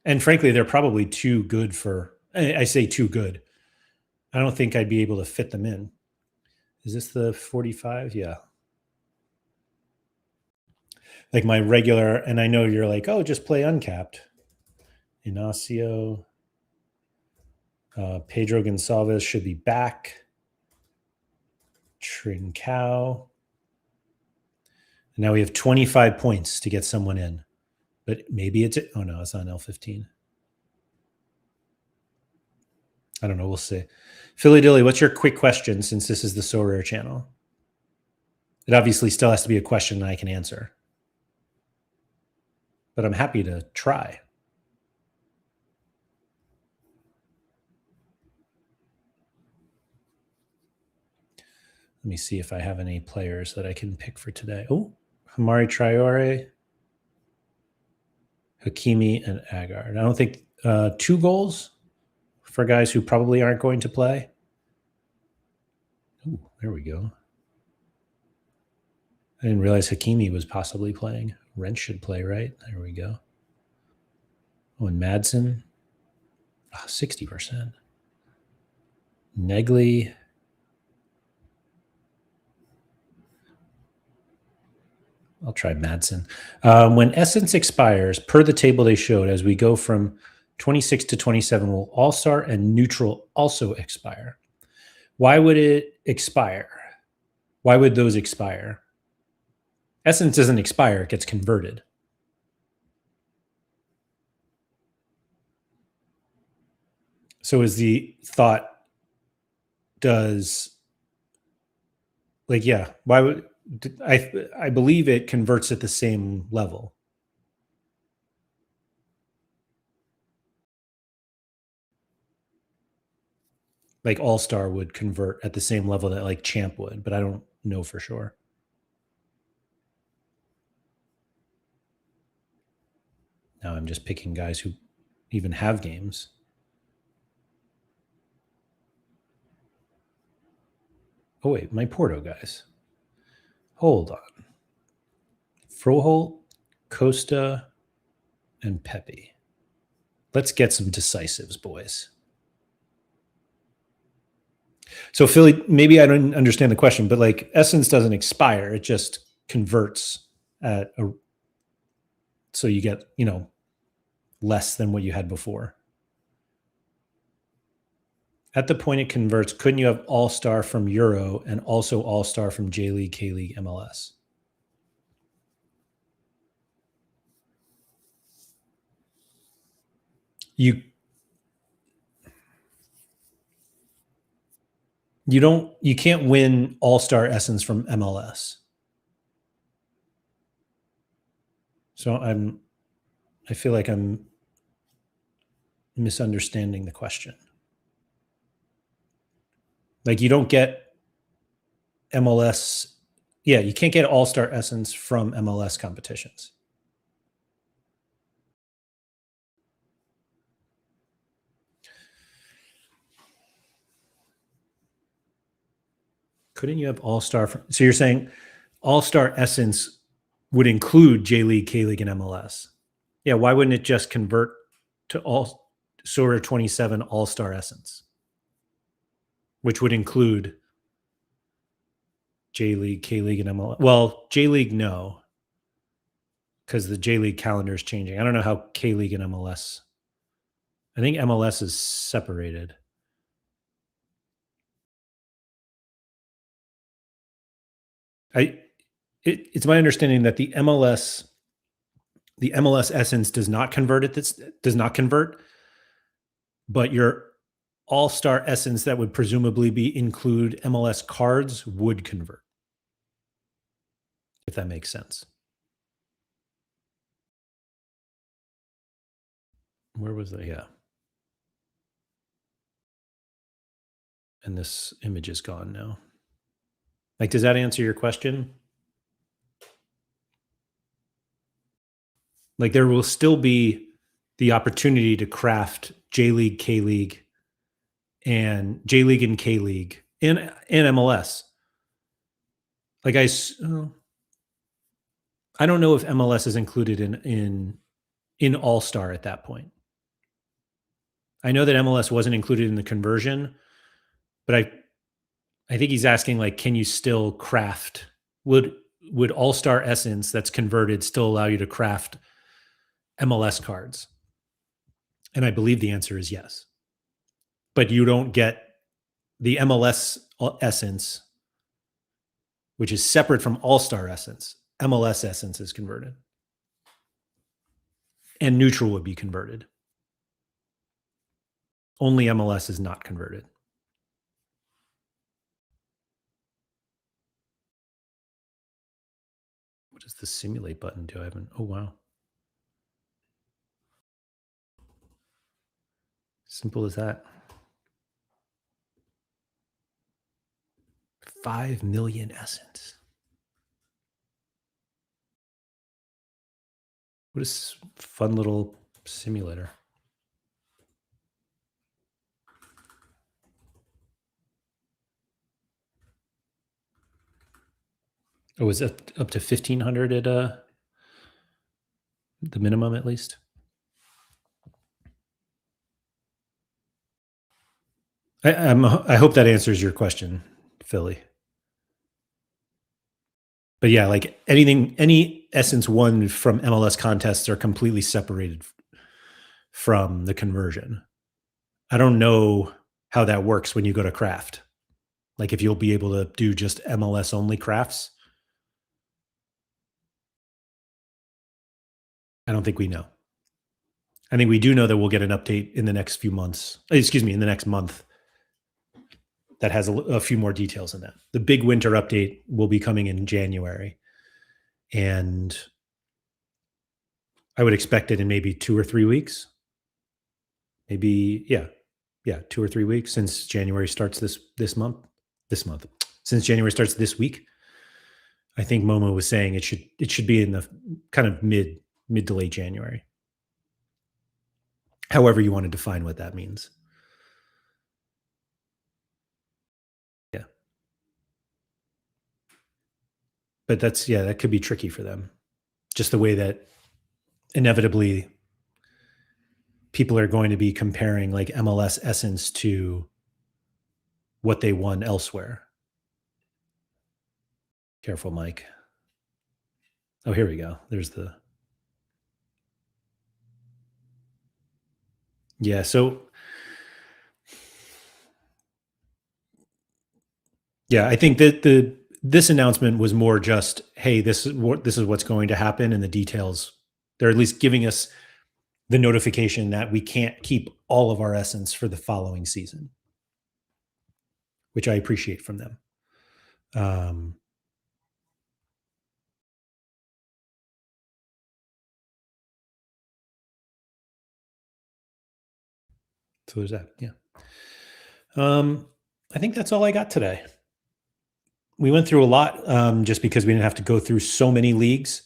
And frankly, they're probably too good for, I say too good. I don't think I'd be able to fit them in. Is this the 45? Yeah. Like my regular, and I know you're like, oh, just play uncapped. Inacio. Pedro Gonçalves should be back. Trincao. And now we have 25 points to get someone in. But maybe it's, oh no, it's on L15. I don't know. We'll see. Philly Dilly, what's your quick question since this is the Sorare channel? It obviously still has to be a question that I can answer. But I'm happy to try. Let me see if I have any players that I can pick for today. Oh, Hamari Traore, Hakimi, and Agar. I don't think 2 goals for guys who probably aren't going to play. Ooh, there we go. I didn't realize Hakimi was possibly playing. Rent should play, right? There we go. Oh, and Madsen, 60%. Negley. I'll try Madsen. When Essence expires, per the table they showed, as we go from 26 to 27, will All-Star and Neutral also expire? Why would it expire? Why would those expire? Essence doesn't expire, it gets converted. So is the thought, does, like, yeah, why would, I believe it converts at the same level. Like All-Star would convert at the same level that like Champ would, but I don't know for sure. Now I'm just picking guys who even have games. Oh wait, my Porto guys. Hold on. Froholt, Costa, and Pepe. Let's get some decisives, boys. So Philly, maybe I don't understand the question, but like Essence doesn't expire; it just converts at a, so you get, you know, less than what you had before. At the point it converts, couldn't you have All-Star from Euro and also All-Star from J League, K League, MLS? You can't win All-Star Essence from MLS. So I feel like I'm misunderstanding the question. Like you don't get MLS. Yeah, you can't get All-Star Essence from MLS competitions. Couldn't you have All-Star from, so you're saying All-Star Essence would include J League, K League, and MLS? Yeah, why wouldn't it just convert to all Sorare 27 All-Star Essence, which would include J League, K League, and MLS? Well, J League, no, because the J League calendar is changing. I don't know how K League and MLS. I think MLS is separated. It's my understanding that the MLS Essence does not convert it. This does not convert, but your All-Star Essence that would presumably be include MLS cards would convert, if that makes sense. Where was that? Yeah. And this image is gone now. Like, does that answer your question? Like, there will still be the opportunity to craft J League, K League, and J League and K League and MLS. Like I don't know if MLS is included in All Star at that point. I know that MLS wasn't included in the conversion, but I think he's asking like, can you still craft? Would All Star Essence that's converted still allow you to craft MLS cards? And I believe the answer is yes. But you don't get the MLS Essence, which is separate from All Star Essence. MLS Essence is converted, and neutral would be converted. Only MLS is not converted. What does the simulate button do? I haven't. Oh, wow. Simple as that. 5 million essence. What is fun little simulator? Oh, is it up to 1,500 at the minimum at least? I hope that answers your question, Philly. But yeah, like any Essence One from MLS contests are completely separated from the conversion. I don't know how that works when you go to craft. Like if you'll be able to do just MLS only crafts. I don't think we know. I think we do know that we'll get an update in the next few months. Excuse me, in the next month that has a few more details in that. The big winter update will be coming in January. And I would expect it in maybe 2 or 3 weeks. Maybe, yeah, 2 or 3 weeks since January starts this month. This month. Since January starts this week. I think Momo was saying it should be in the kind of mid to late January. However you want to define what that means. Yeah. But that could be tricky for them. Just the way that inevitably people are going to be comparing like MLS Essence to what they won elsewhere. Careful, Mike. Oh, here we go. There's the. Yeah. So, yeah, I think that this announcement was more just, hey, this is what's going to happen, and the details. They're at least giving us the notification that we can't keep all of our essence for the following season, which I appreciate from them. So there's that. Yeah. I think that's all I got today. We went through a lot just because we didn't have to go through so many leagues.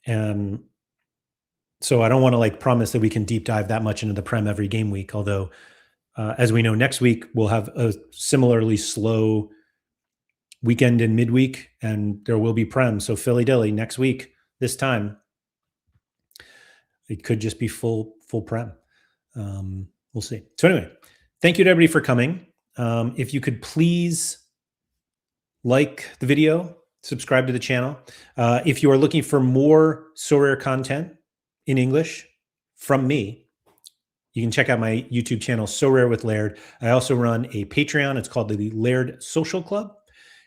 So I don't want to like promise that we can deep dive that much into the Prem every game week. Although, as we know, next week we'll have a similarly slow weekend and midweek, and there will be Prem. So Philly Dilly next week, this time, it could just be full Prem. We'll see. So anyway, thank you to everybody for coming. If you could please like the video, subscribe to the channel. If you are looking for more Sorare content in English from me, you can check out my YouTube channel, Sorare with Laird. I also run a Patreon. It's called the Laird Social Club.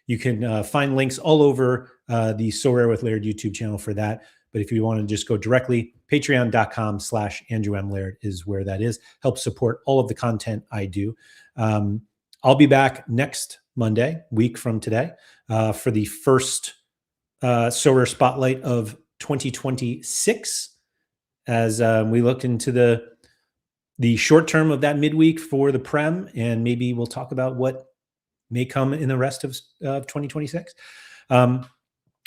You can find links all over the Sorare with Laird YouTube channel for that. But if you want to just go directly, patreon.com/Andrew M. Laird is where that is. Help support all of the content I do. I'll be back next Monday, week from today, for the first Sorare Spotlight of 2026 as we look into the the short term of that midweek for the Prem, and maybe we'll talk about what may come in the rest of 2026. Um,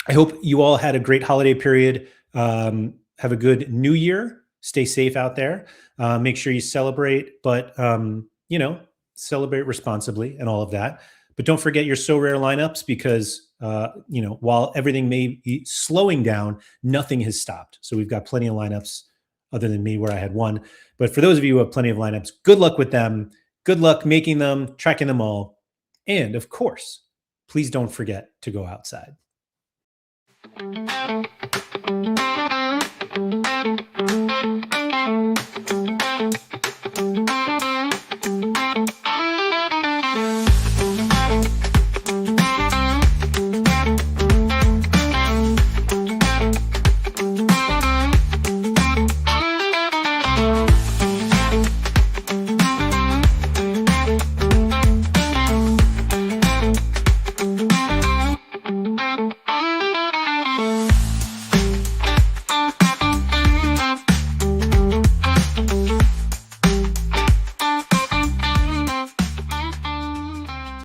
I hope you all had a great holiday period. Have a good new year. Stay safe out there. Make sure you celebrate, but celebrate responsibly and all of that. But don't forget your so rare lineups because while everything may be slowing down, nothing has stopped. So we've got plenty of lineups, other than me where I had one. But for those of you who have plenty of lineups, good luck with them. Good luck making them, tracking them all, and of course, please don't forget to go outside.